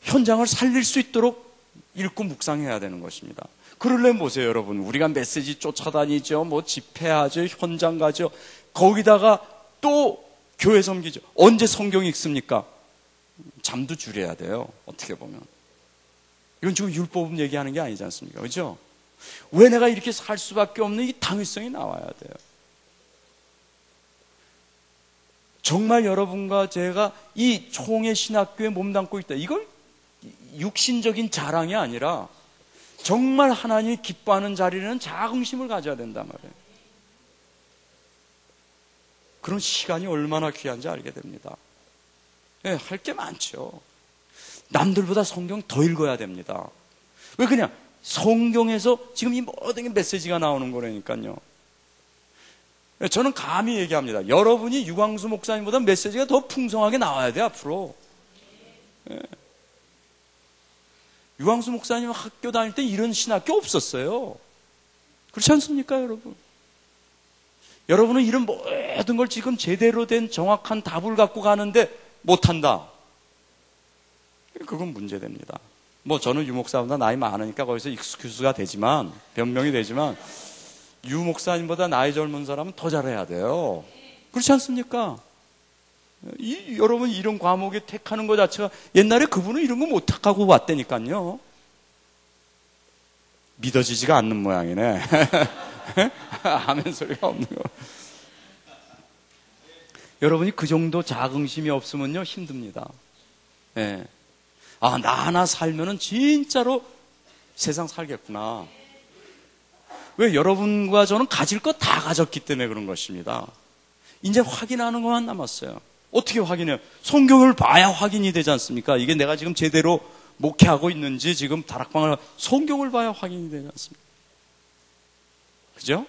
현장을 살릴 수 있도록 읽고 묵상해야 되는 것입니다. 그러려면 보세요, 여러분. 우리가 메시지 쫓아다니죠. 뭐 집회하죠. 현장 가죠. 거기다가 또 교회 섬기죠. 언제 성경 읽습니까? 잠도 줄여야 돼요. 어떻게 보면. 이건 지금 율법 얘기하는 게 아니지 않습니까? 그렇죠? 왜 내가 이렇게 살 수밖에 없는 이 당위성이 나와야 돼요. 정말 여러분과 제가 이 총회 신학교에 몸담고 있다. 이걸 육신적인 자랑이 아니라 정말 하나님이 기뻐하는 자리는 자긍심을 가져야 된단 말이에요. 그런 시간이 얼마나 귀한지 알게 됩니다. 네, 할 게 많죠. 남들보다 성경 더 읽어야 됩니다. 왜 그냥 성경에서 지금 이 모든 메시지가 나오는 거라니까요. 저는 감히 얘기합니다. 여러분이 유광수 목사님보다 메시지가 더 풍성하게 나와야 돼, 앞으로. 예. 유광수 목사님 학교 다닐 때 이런 신학교 없었어요. 그렇지 않습니까, 여러분? 여러분은 이런 모든 걸 지금 제대로 된 정확한 답을 갖고 가는데 못한다. 그건 문제됩니다. 뭐 저는 유 목사보다 나이 많으니까 거기서 익스큐즈가 되지만, 변명이 되지만, 유 목사님보다 나이 젊은 사람은 더 잘해야 돼요. 그렇지 않습니까? 여러분 이런 과목에 택하는 것 자체가, 옛날에 그분은 이런 거 못 택하고 왔다니까요. 믿어지지가 않는 모양이네. 아멘 소리가 없는 거. 여러분이 그 정도 자긍심이 없으면요, 힘듭니다. 예. 아, 나 하나 살면은 진짜로 세상 살겠구나. 왜? 여러분과 저는 가질 것 다 가졌기 때문에 그런 것입니다. 이제 확인하는 것만 남았어요. 어떻게 확인해요? 성경을 봐야 확인이 되지 않습니까? 이게 내가 지금 제대로 목회하고 있는지, 지금 다락방을, 성경을 봐야 확인이 되지 않습니까? 그죠?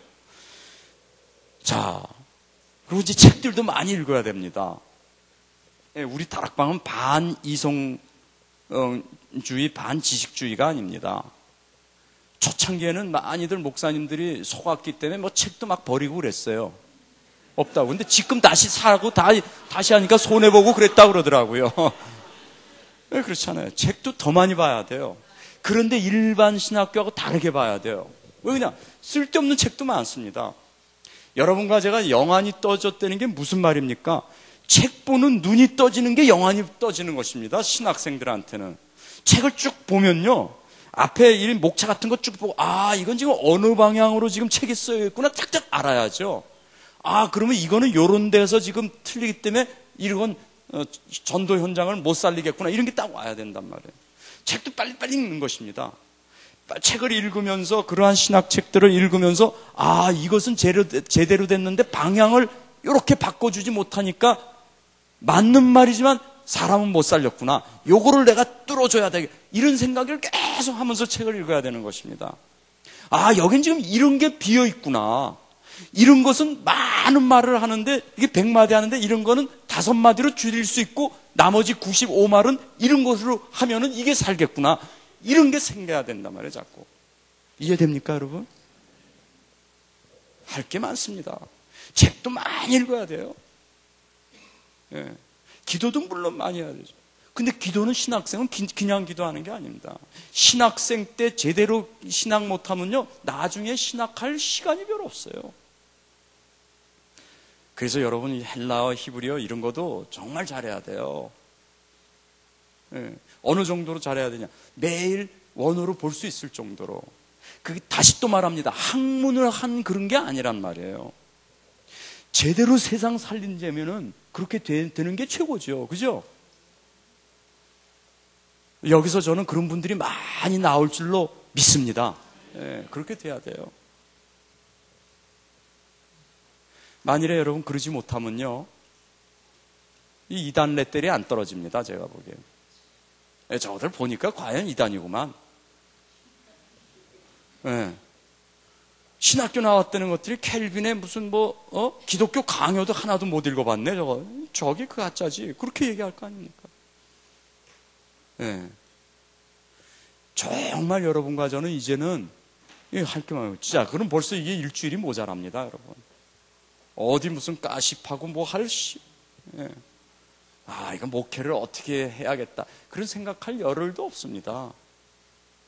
자, 그리고 이제 책들도 많이 읽어야 됩니다. 우리 다락방은 반 이성주의, 반 지식주의가 아닙니다. 초창기에는 많이들 목사님들이 속았기 때문에 뭐 책도 막 버리고 그랬어요. 없다고. 근데 지금 다시 사고 다시 하니까 손해보고 그랬다고 그러더라고요. 네, 그렇잖아요. 책도 더 많이 봐야 돼요. 그런데 일반 신학교하고 다르게 봐야 돼요. 왜? 그냥 쓸데없는 책도 많습니다. 여러분과 제가 영안이 떠졌다는 게 무슨 말입니까? 책 보는 눈이 떠지는 게 영안이 떠지는 것입니다. 신학생들한테는. 책을 쭉 보면요, 앞에 이 목차 같은 거 쭉 보고, 아, 이건 지금 어느 방향으로 지금 책이 써있구나 탁탁 알아야죠. 아, 그러면 이거는 요런 데서 지금 틀리기 때문에 이건 전도 현장을 못 살리겠구나, 이런 게 딱 와야 된단 말이에요. 책도 빨리빨리 읽는 것입니다. 책을 읽으면서, 그러한 신학책들을 읽으면서, 아, 이것은 제대로 됐는데 방향을 이렇게 바꿔주지 못하니까 맞는 말이지만 사람은 못 살렸구나, 요거를 내가 뚫어줘야 되겠, 이런 생각을 계속 하면서 책을 읽어야 되는 것입니다. 아, 여긴 지금 이런 게 비어있구나, 이런 것은 많은 말을 하는데, 이게 100마디 하는데 이런 거는 5마디로 줄일 수 있고 나머지 95말은 이런 것으로 하면은 이게 살겠구나, 이런 게 생겨야 된단 말이에요. 자꾸. 이해됩니까, 여러분? 할 게 많습니다. 책도 많이 읽어야 돼요. 예. 기도도 물론 많이 해야 되죠. 근데 기도는 신학생은 그냥 기도하는 게 아닙니다. 신학생 때 제대로 신학 못하면요, 나중에 신학할 시간이 별로 없어요. 그래서 여러분이 헬라어, 히브리어 이런 것도 정말 잘해야 돼요. 예. 어느 정도로 잘해야 되냐? 매일 원어로 볼 수 있을 정도로. 그게 다시 또 말합니다. 학문을 한 그런 게 아니란 말이에요. 제대로 세상 살린다면은 그렇게 되는 게 최고죠. 그죠? 여기서 저는 그런 분들이 많이 나올 줄로 믿습니다. 예, 그렇게 돼야 돼요. 만일에 여러분 그러지 못하면요, 이 이단 레벨이 안 떨어집니다. 제가 보기엔. 예, 저들 보니까 과연 이단이구만. 예. 신학교 나왔다는 것들이 켈빈의 무슨 기독교 강요도 하나도 못 읽어봤네. 저기 그 가짜지. 그렇게 얘기할 거 아닙니까? 예. 정말 여러분과 저는 이제는 할 게 많아요. 진짜 그럼 벌써 이게 일주일이 모자랍니다, 여러분. 어디 무슨 까십하고 뭐 예. 아, 이거 목회를 어떻게 해야겠다, 그런 생각할 여를도 없습니다.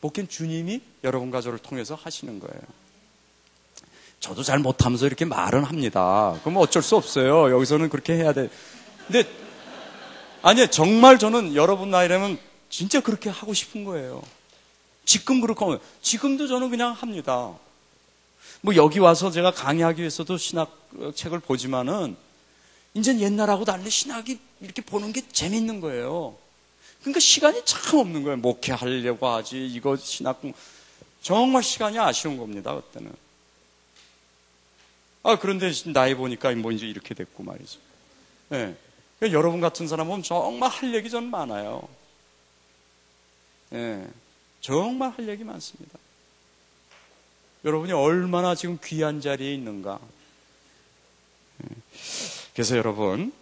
목회는 주님이 여러분과 저를 통해서 하시는 거예요. 저도 잘 못하면서 이렇게 말은 합니다. 그럼 어쩔 수 없어요. 여기서는 그렇게 해야 돼. 근데 아니, 정말 저는 여러분 나이라면 진짜 그렇게 하고 싶은 거예요. 지금 그렇게 하면, 지금도 저는 그냥 합니다. 뭐 여기 와서 제가 강의하기 위해서도 신학책을 보지만은 이제 옛날하고 달리 신학이 이렇게 보는 게 재밌는 거예요. 그러니까 시간이 참 없는 거예요. 목회하려고 하지, 이거 신학, 정말 시간이 아쉬운 겁니다, 그때는. 아, 그런데 나이 보니까 뭐 이제 이렇게 됐고 말이죠. 예. 그러니까 여러분 같은 사람 보면 정말 할 얘기 전 많아요. 예. 정말 할 얘기 많습니다. 여러분이 얼마나 지금 귀한 자리에 있는가. 그래서 여러분,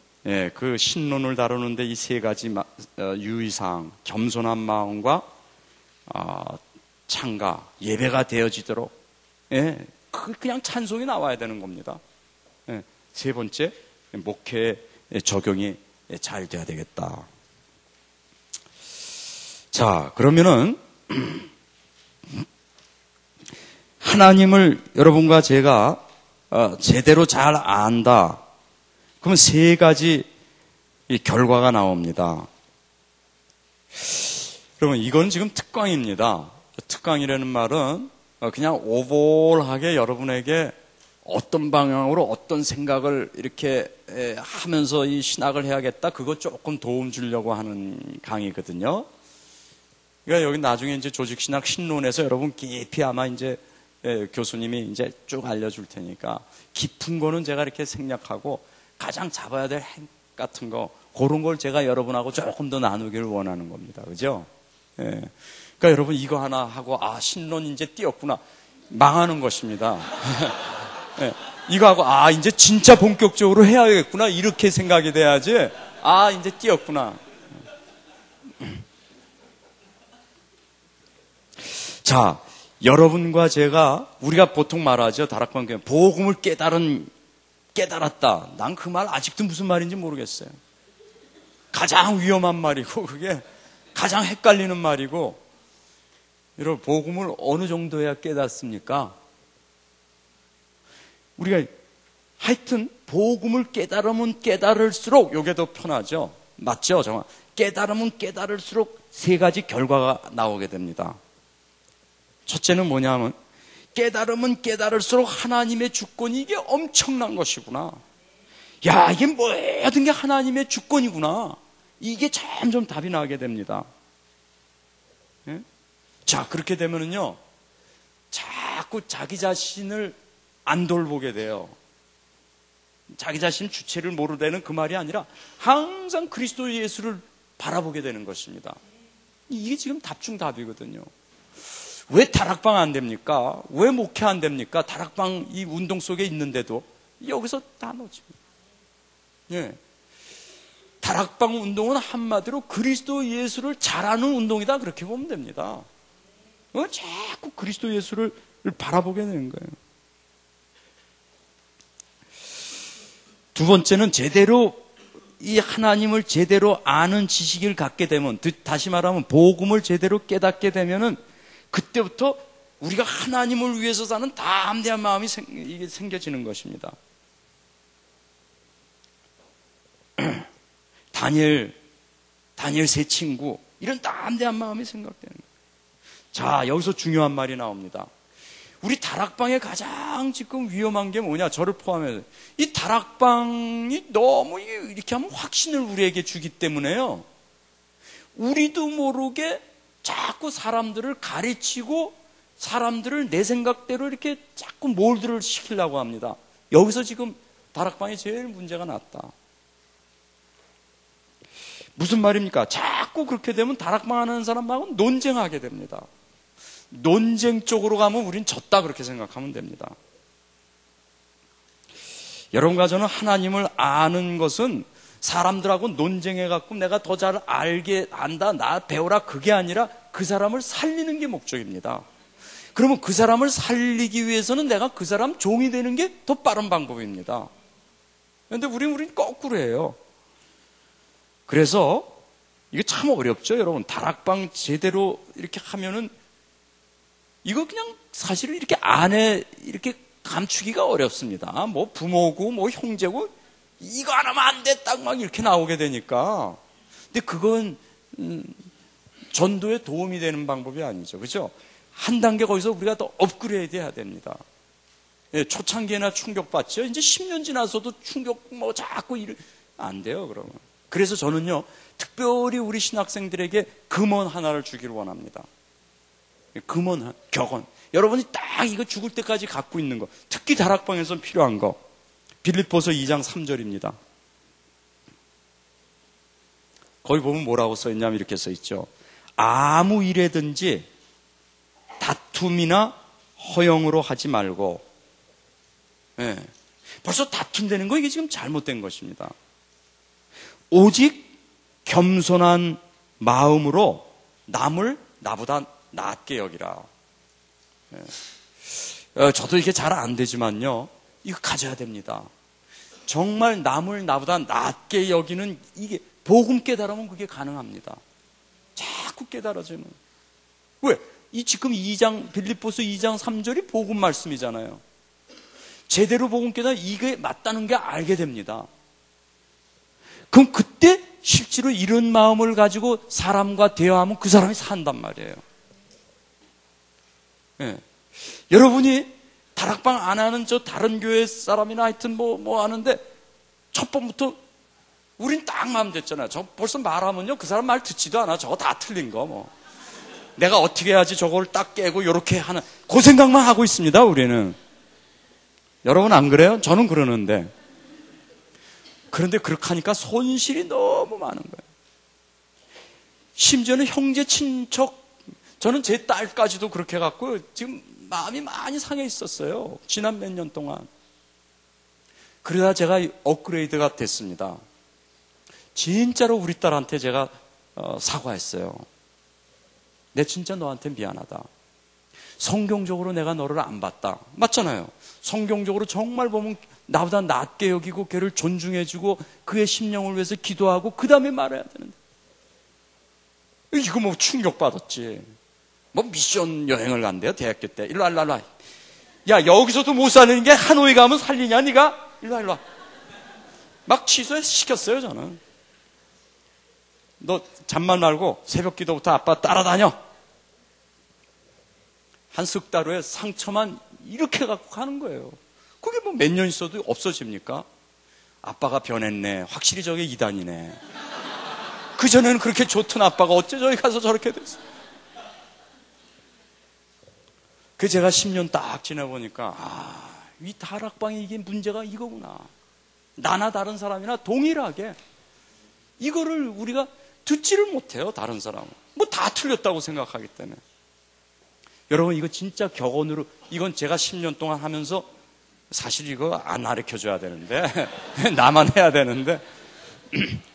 그 신론을 다루는데 이 세 가지 유의사항, 겸손한 마음과 창가, 예배가 되어지도록 그냥 찬송이 나와야 되는 겁니다. 세 번째, 목회에 적용이 잘 돼야 되겠다. 자, 그러면은 하나님을 여러분과 제가 제대로 잘 안다. 그러면 세 가지 결과가 나옵니다. 그러면 이건 지금 특광입니다. 특광이라는 말은 그냥 오버하게 여러분에게 어떤 방향으로 어떤 생각을 이렇게 하면서 이 신학을 해야겠다. 그거 조금 도움 주려고 하는 강의거든요. 그러니까 여기 나중에 이제 조직신학 신론에서 여러분 깊이 아마 이제 교수님이 이제 쭉 알려줄 테니까 깊은 거는 제가 이렇게 생략하고 가장 잡아야 될 핵 같은 거 그런 걸 제가 여러분하고 조금 더 나누기를 원하는 겁니다. 그죠? 그러니까 여러분 이거 하나 하고 신론 이제 띄었구나. 망하는 것입니다. 이거 하고 이제 진짜 본격적으로 해야겠구나. 이렇게 생각이 돼야지. 이제 띄었구나. 자, 여러분과 제가 우리가 보통 말하죠. 다락방교회 복음을 깨달았다. 난 그 말 아직도 무슨 말인지 모르겠어요. 가장 위험한 말이고 그게 가장 헷갈리는 말이고 여러분 복음을 어느 정도야 깨닫습니까? 우리가 하여튼 복음을 깨달으면 깨달을수록 이게 더 편하죠. 맞죠? 정말 깨달으면 깨달을수록 세 가지 결과가 나오게 됩니다. 첫째는 뭐냐면 깨달으면 깨달을수록 하나님의 주권이 이게 엄청난 것이구나. 야, 이게 모든 게 하나님의 주권이구나. 이게 점점 답이 나게 됩니다. 예? 자, 그렇게 되면은요, 자꾸 자기 자신을 안 돌보게 돼요. 자기 자신 주체를 모르되는 그 말이 아니라 항상 그리스도 예수를 바라보게 되는 것입니다. 이게 지금 답 중 답이거든요. 왜 다락방 안 됩니까? 왜 목회 안 됩니까? 다락방 이 운동 속에 있는데도 여기서 다 놓칩니다. 예. 다락방 운동은 한마디로 그리스도 예수를 잘하는 운동이다. 그렇게 보면 됩니다. 자꾸 그리스도 예수를 바라보게 되는 거예요. 두 번째는 제대로 이 하나님을 제대로 아는 지식을 갖게 되면, 다시 말하면 복음을 제대로 깨닫게 되면은 그때부터 우리가 하나님을 위해서 사는 담대한 마음이 생겨지는 것입니다. 다니엘 세 친구 이런 담대한 마음이 생각되는 거예요. 자, 여기서 중요한 말이 나옵니다. 우리 다락방에 가장 지금 위험한 게 뭐냐? 저를 포함해서 이 다락방이 너무 이렇게 하면 확신을 우리에게 주기 때문에요. 우리도 모르게 자꾸 사람들을 가르치고 사람들을 내 생각대로 이렇게 자꾸 몰드를 시키려고 합니다. 여기서 지금 다락방이 제일 문제가 났다. 무슨 말입니까? 자꾸 그렇게 되면 다락방 하는 사람하고는 논쟁하게 됩니다. 논쟁 쪽으로 가면 우린 졌다 그렇게 생각하면 됩니다. 여러분과 저는 하나님을 아는 것은 사람들하고 논쟁해갖고 내가 더 잘 안다, 나 배워라 그게 아니라 그 사람을 살리는 게 목적입니다. 그러면 그 사람을 살리기 위해서는 내가 그 사람 종이 되는 게 더 빠른 방법입니다. 그런데 우린 거꾸로 해요. 그래서 이게 참 어렵죠, 여러분. 다락방 제대로 이렇게 하면은 이거 그냥 사실 이렇게 안에 이렇게 감추기가 어렵습니다. 뭐 부모고 뭐 형제고 이거 안 하면 안 돼 딱 막 이렇게 나오게 되니까. 근데 그건 전도에 도움이 되는 방법이 아니죠. 그렇죠? 한 단계 거기서 우리가 더 업그레이드 해야 됩니다. 예, 초창기에나 충격받죠. 이제 10년 지나서도 충격 뭐 자꾸 안 돼요, 그러면. 그래서 저는요, 특별히 우리 신학생들에게 금원 하나를 주기를 원합니다. 금원, 격언. 여러분이 딱 이거 죽을 때까지 갖고 있는 거, 특히 다락방에서 필요한 거. 빌립보서 2장 3절입니다. 거기 보면 뭐라고 써있냐면 이렇게 써있죠. 아무 일에든지 다툼이나 허영으로 하지 말고, 예. 벌써 다툼되는 거 이게 지금 잘못된 것입니다. 오직 겸손한 마음으로 남을 나보다 낫게 여기라. 저도 이게 잘 안 되지만요, 이거 가져야 됩니다. 정말 남을 나보다 낫게 여기는 이게 복음 깨달으면 그게 가능합니다. 자꾸 깨달아지는. 왜? 이 지금 2장 빌립보서 2장 3절이 복음 말씀이잖아요. 제대로 복음 깨달아 이게 맞다는 게 알게 됩니다. 그럼 그때 실제로 이런 마음을 가지고 사람과 대화하면 그 사람이 산단 말이에요. 예. 여러분이 다락방 안 하는 저 다른 교회 사람이나 하여튼 뭐 하는데 첫 번부터 우린 딱 마음 됐잖아요. 저 벌써 말하면요, 그 사람 말 듣지도 않아. 저거 다 틀린 거 뭐. 내가 어떻게 해야지 저걸 딱 깨고 이렇게 하는 그 생각만 하고 있습니다, 우리는. 여러분 안 그래요? 저는 그러는데. 그런데 그렇게 하니까 손실이 너무 많은 거예요. 심지어는 형제 친척, 저는 제 딸까지도 그렇게 해갖고 지금 마음이 많이 상해 있었어요. 지난 몇 년 동안. 그러다 제가 업그레이드가 됐습니다. 진짜로 우리 딸한테 제가 사과했어요. 내 진짜 너한테 미안하다. 성경적으로 내가 너를 안 봤다. 맞잖아요. 성경적으로 정말 보면 나보다 낫게 여기고 걔를 존중해주고 그의 심령을 위해서 기도하고 그 다음에 말해야 되는데 이거 뭐 충격받았지. 뭐 미션 여행을 간대요, 대학교 때. 일로 와. 야, 여기서도 못 사는 게 하노이 가면 살리냐 니가? 일로 와. 막 취소시켰어요, 저는. 너 잠만 말고 새벽 기도부터 아빠 따라다녀. 한 석 달 후에 상처만 이렇게 갖고 가는 거예요. 그게 뭐 몇 년 있어도 없어집니까? 아빠가 변했네. 확실히 저게 이단이네. 그전에는 그렇게 좋던 아빠가 어째 저기 가서 저렇게 됐어. 그 제가 10년 딱 지나보니까 이 다락방이 이게 문제가 이거구나. 나나 다른 사람이나 동일하게 이거를 우리가 듣지를 못해요. 다른 사람은 뭐 다 틀렸다고 생각하기 때문에. 여러분 이거 진짜 격언으로, 이건 제가 10년 동안 하면서 사실 이거 안 가르쳐줘야 되는데 나만 해야 되는데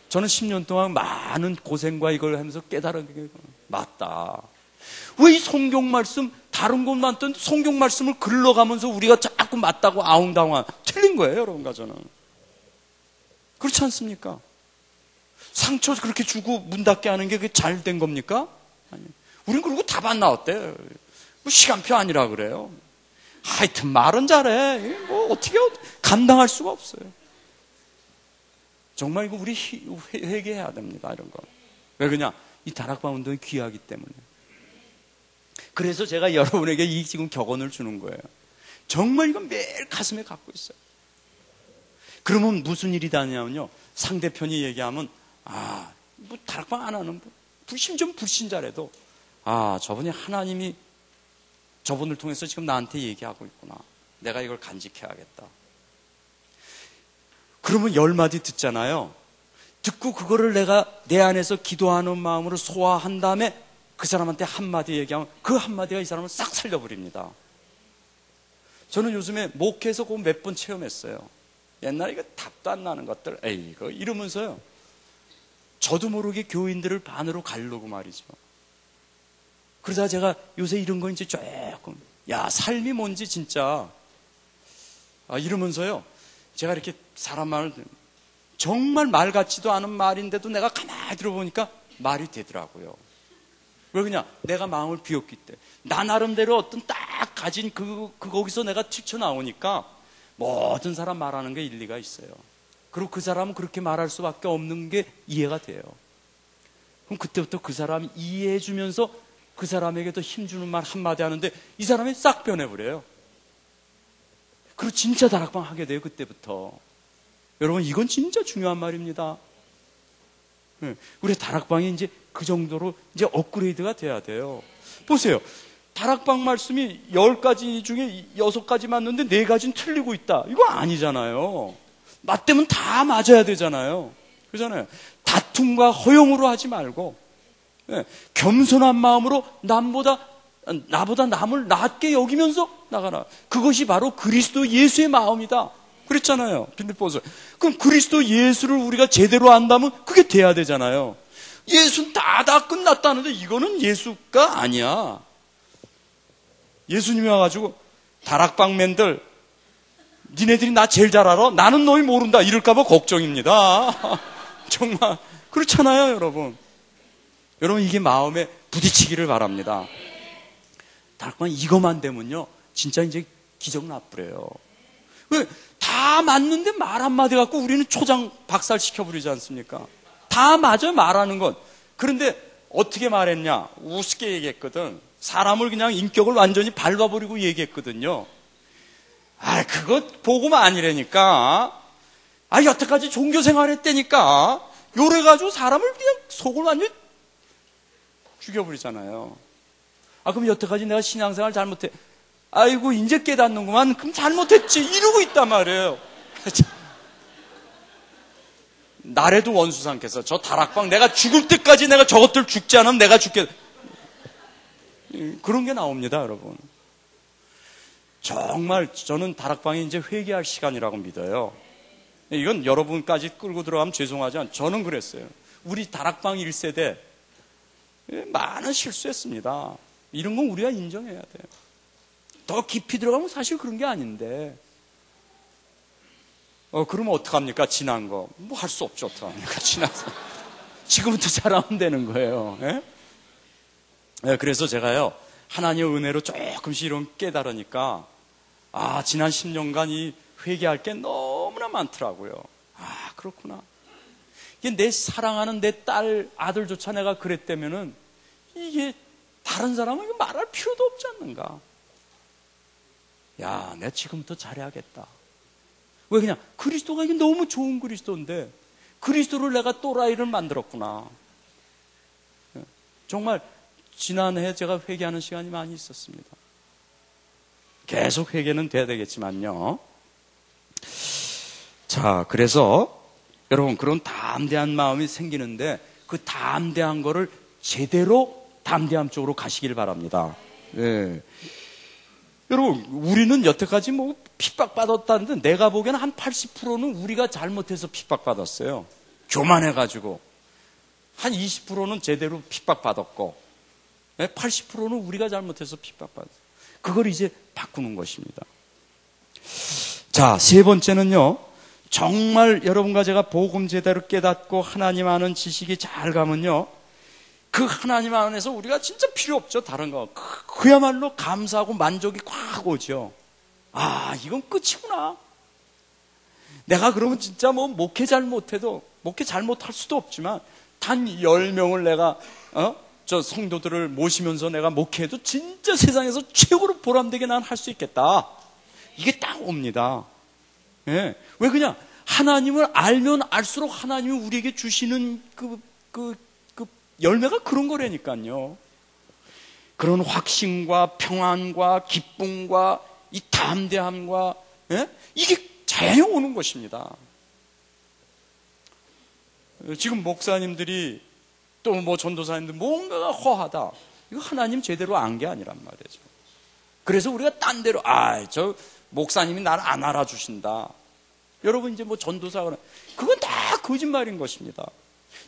저는 10년 동안 많은 고생과 이걸 하면서 깨달은 게 맞다. 왜 이 성경 말씀 다른 것만 던 성경 말씀을 글러가면서 우리가 자꾸 맞다고 아웅다웅한 틀린 거예요, 여러분과 저는. 그렇지 않습니까? 상처 그렇게 주고 문 닫게 하는 게 그게 잘 된 겁니까? 아니. 우린 그리고 답 안 나왔대. 뭐 시간표 아니라 그래요. 하여튼 말은 잘해. 뭐 어떻게 감당할 수가 없어요. 정말 이거 우리 회개해야 됩니다, 이런 거. 왜 그러냐? 이 다락방 운동이 귀하기 때문에. 그래서 제가 여러분에게 이 지금 격언을 주는 거예요. 정말 이건 매일 가슴에 갖고 있어요. 그러면 무슨 일이 다냐면요, 상대편이 얘기하면 뭐 다락방 안 하는 심지어 불신자라도 저분이 하나님이 저분을 통해서 지금 나한테 얘기하고 있구나. 내가 이걸 간직해야겠다. 그러면 10마디 듣잖아요. 듣고 그거를 내가 내 안에서 기도하는 마음으로 소화한 다음에 그 사람한테 한마디 얘기하면 그 한마디가 이 사람을 싹 살려버립니다. 저는 요즘에 목회에서 그거 몇 번 체험했어요. 옛날에 이거 답도 안 나는 것들, 이거 이러면서요. 저도 모르게 교인들을 반으로 가르고 말이죠. 그러다 제가 요새 이런 거 이제 조금, 삶이 뭔지 진짜, 이러면서요. 제가 이렇게 사람 말을, 정말 말 같지도 않은 말인데도 내가 가만히 들어보니까 말이 되더라고요. 왜 그러냐? 내가 마음을 비웠기 때문에. 나 나름대로 어떤 딱 가진 거기서 내가 튀쳐나오니까 모든 사람 말하는 게 일리가 있어요. 그리고 그 사람은 그렇게 말할 수밖에 없는 게 이해가 돼요. 그럼 그때부터 그 사람이 이해해주면서 그 사람에게도 힘주는 말 한마디 하는데 이 사람이 싹 변해버려요. 그리고 진짜 다락방 하게 돼요, 그때부터. 여러분, 이건 진짜 중요한 말입니다. 우리 다락방이 이제 그 정도로 이제 업그레이드가 돼야 돼요. 보세요. 다락방 말씀이 10가지 중에 6가지 맞는데 4가지는 틀리고 있다. 이거 아니잖아요. 맞대면 다 맞아야 되잖아요. 그렇잖아요. 다툼과 허용으로 하지 말고, 겸손한 마음으로 나보다 남을 낫게 여기면서 나가라. 그것이 바로 그리스도 예수의 마음이다. 그랬잖아요. 빌립보서. 그럼 그리스도 예수를 우리가 제대로 안다면 그게 돼야 되잖아요. 예수는 다 끝났다는데 이거는 예수가 아니야. 예수님이 와가지고 다락방맨들 니네들이 나 제일 잘 알아? 나는 너희 모른다 이럴까봐 걱정입니다. 정말 그렇잖아요, 여러분. 여러분 이게 마음에 부딪히기를 바랍니다. 다락방 이거만 되면요 진짜 이제 기적 나쁘래요. 왜? 다 맞는데 말 한마디 갖고 우리는 초장 박살시켜버리지 않습니까? 다 맞아요, 말하는 건. 그런데 어떻게 말했냐? 우습게 얘기했거든. 사람을 그냥 인격을 완전히 밟아버리고 얘기했거든요. 그거 복음 아니라니까. 여태까지 종교 생활했다니까. 요래가지고 사람을 그냥 속을 완전히 죽여버리잖아요. 그럼 여태까지 내가 신앙생활 잘못해. 아이고 이제 깨닫는구만. 그럼 잘못했지 이러고 있단 말이에요. 나래도 원수 삼켜서 저 다락방 내가 죽을 때까지 내가 저것들 죽지 않으면 내가 죽게. 그런 게 나옵니다, 여러분. 정말 저는 다락방이 이제 회개할 시간이라고 믿어요. 이건 여러분까지 끌고 들어가면 죄송하지만 저는 그랬어요. 우리 다락방 1세대 많은 실수했습니다. 이런 건 우리가 인정해야 돼요. 더 깊이 들어가면 사실 그런 게 아닌데. 그러면 어떡합니까? 지난 거. 뭐 할 수 없죠. 어떡합니까? 지나서. 지금부터 잘하면 되는 거예요. 예? 그래서 제가요, 하나님의 은혜로 조금씩 이런 깨달으니까, 지난 10년간 이 회개할 게 너무나 많더라고요. 그렇구나. 이게 내 사랑하는 내 딸, 아들조차 내가 그랬다면은, 이게 다른 사람은 이거 말할 필요도 없지 않는가. 내가 지금부터 잘해야겠다. 왜 그냥 그리스도가 이게 너무 좋은 그리스도인데 그리스도를 내가 또라이를 만들었구나. 정말 지난해 제가 회개하는 시간이 많이 있었습니다. 계속 회개는 돼야 되겠지만요. 자, 그래서 여러분 그런 담대한 마음이 생기는데 그 담대한 거를 제대로 담대함 쪽으로 가시길 바랍니다. 네. 여러분 우리는 여태까지 뭐 핍박받았다는데 내가 보기에는 한 80%는 우리가 잘못해서 핍박받았어요. 교만해가지고. 한 20%는 제대로 핍박받았고 80%는 우리가 잘못해서 핍박받았어요. 그걸 이제 바꾸는 것입니다. 자, 세 번째는요. 정말 여러분과 제가 복음 제대로 깨닫고 하나님 아는 지식이 잘 가면요. 그 하나님 안에서 우리가 진짜 필요 없죠. 다른 거. 그야말로 감사하고 만족이 꽉 오죠. 이건 끝이구나. 내가 그러면 진짜 뭐 목회 잘못해도 목회 잘못할 수도 없지만 단 10명을 내가 저 성도들을 모시면서 내가 목회해도 진짜 세상에서 최고로 보람되게 난 할 수 있겠다. 이게 딱 옵니다. 예. 왜 그냥 하나님을 알면 알수록 하나님이 우리에게 주시는 그 열매가 그런 거라니까요. 그런 확신과 평안과 기쁨과 이 담대함과 이게 자연히 오는 것입니다. 지금 목사님들이 또 뭐 전도사님들 뭔가가 허하다. 이거 하나님 제대로 안 게 아니란 말이죠. 그래서 우리가 딴 데로 저 목사님이 나를 안 알아주신다. 여러분 이제 뭐 전도사가 그건 다 거짓말인 것입니다.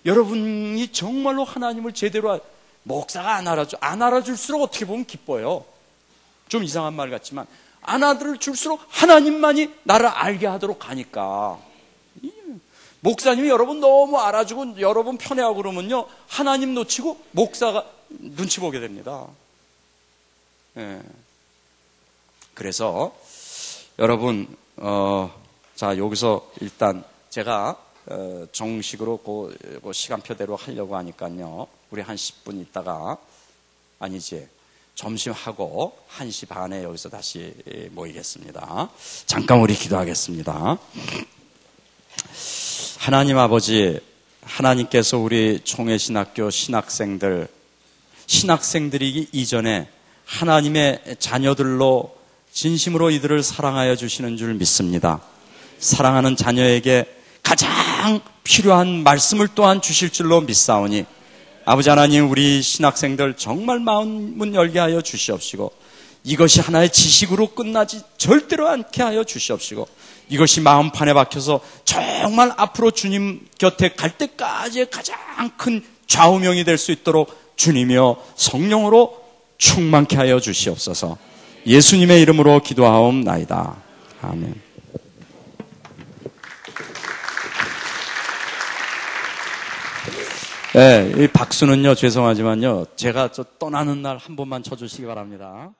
여러분이 정말로 하나님을 제대로 목사가 안 알아줄수록 어떻게 보면 기뻐요. 좀 이상한 말 같지만 안 알아줄수록 하나님만이 나를 알게 하도록 하니까. 목사님이 여러분 너무 알아주고 여러분 편애하고 그러면요 하나님 놓치고 목사가 눈치 보게 됩니다. 그래서 여러분 자 여기서 일단 제가 정식으로 그 시간표대로 하려고 하니까요. 우리 한 10분 있다가 아니지 점심하고 1시 반에 여기서 다시 모이겠습니다. 잠깐 우리 기도하겠습니다. 하나님 아버지, 하나님께서 우리 총회신학교 신학생들이 이전에 하나님의 자녀들로 진심으로 이들을 사랑하여 주시는 줄 믿습니다. 사랑하는 자녀에게 가장 필요한 말씀을 또한 주실 줄로 믿사오니 아버지 하나님 우리 신학생들 정말 마음문 열게 하여 주시옵시고 이것이 하나의 지식으로 끝나지 절대로 않게 하여 주시옵시고 이것이 마음판에 박혀서 정말 앞으로 주님 곁에 갈 때까지의 가장 큰 좌우명이 될 수 있도록 주님이여 성령으로 충만케 하여 주시옵소서. 예수님의 이름으로 기도하옵나이다. 아멘. 이 박수는요, 죄송하지만요, 제가 떠나는 날 한 번만 쳐주시기 바랍니다.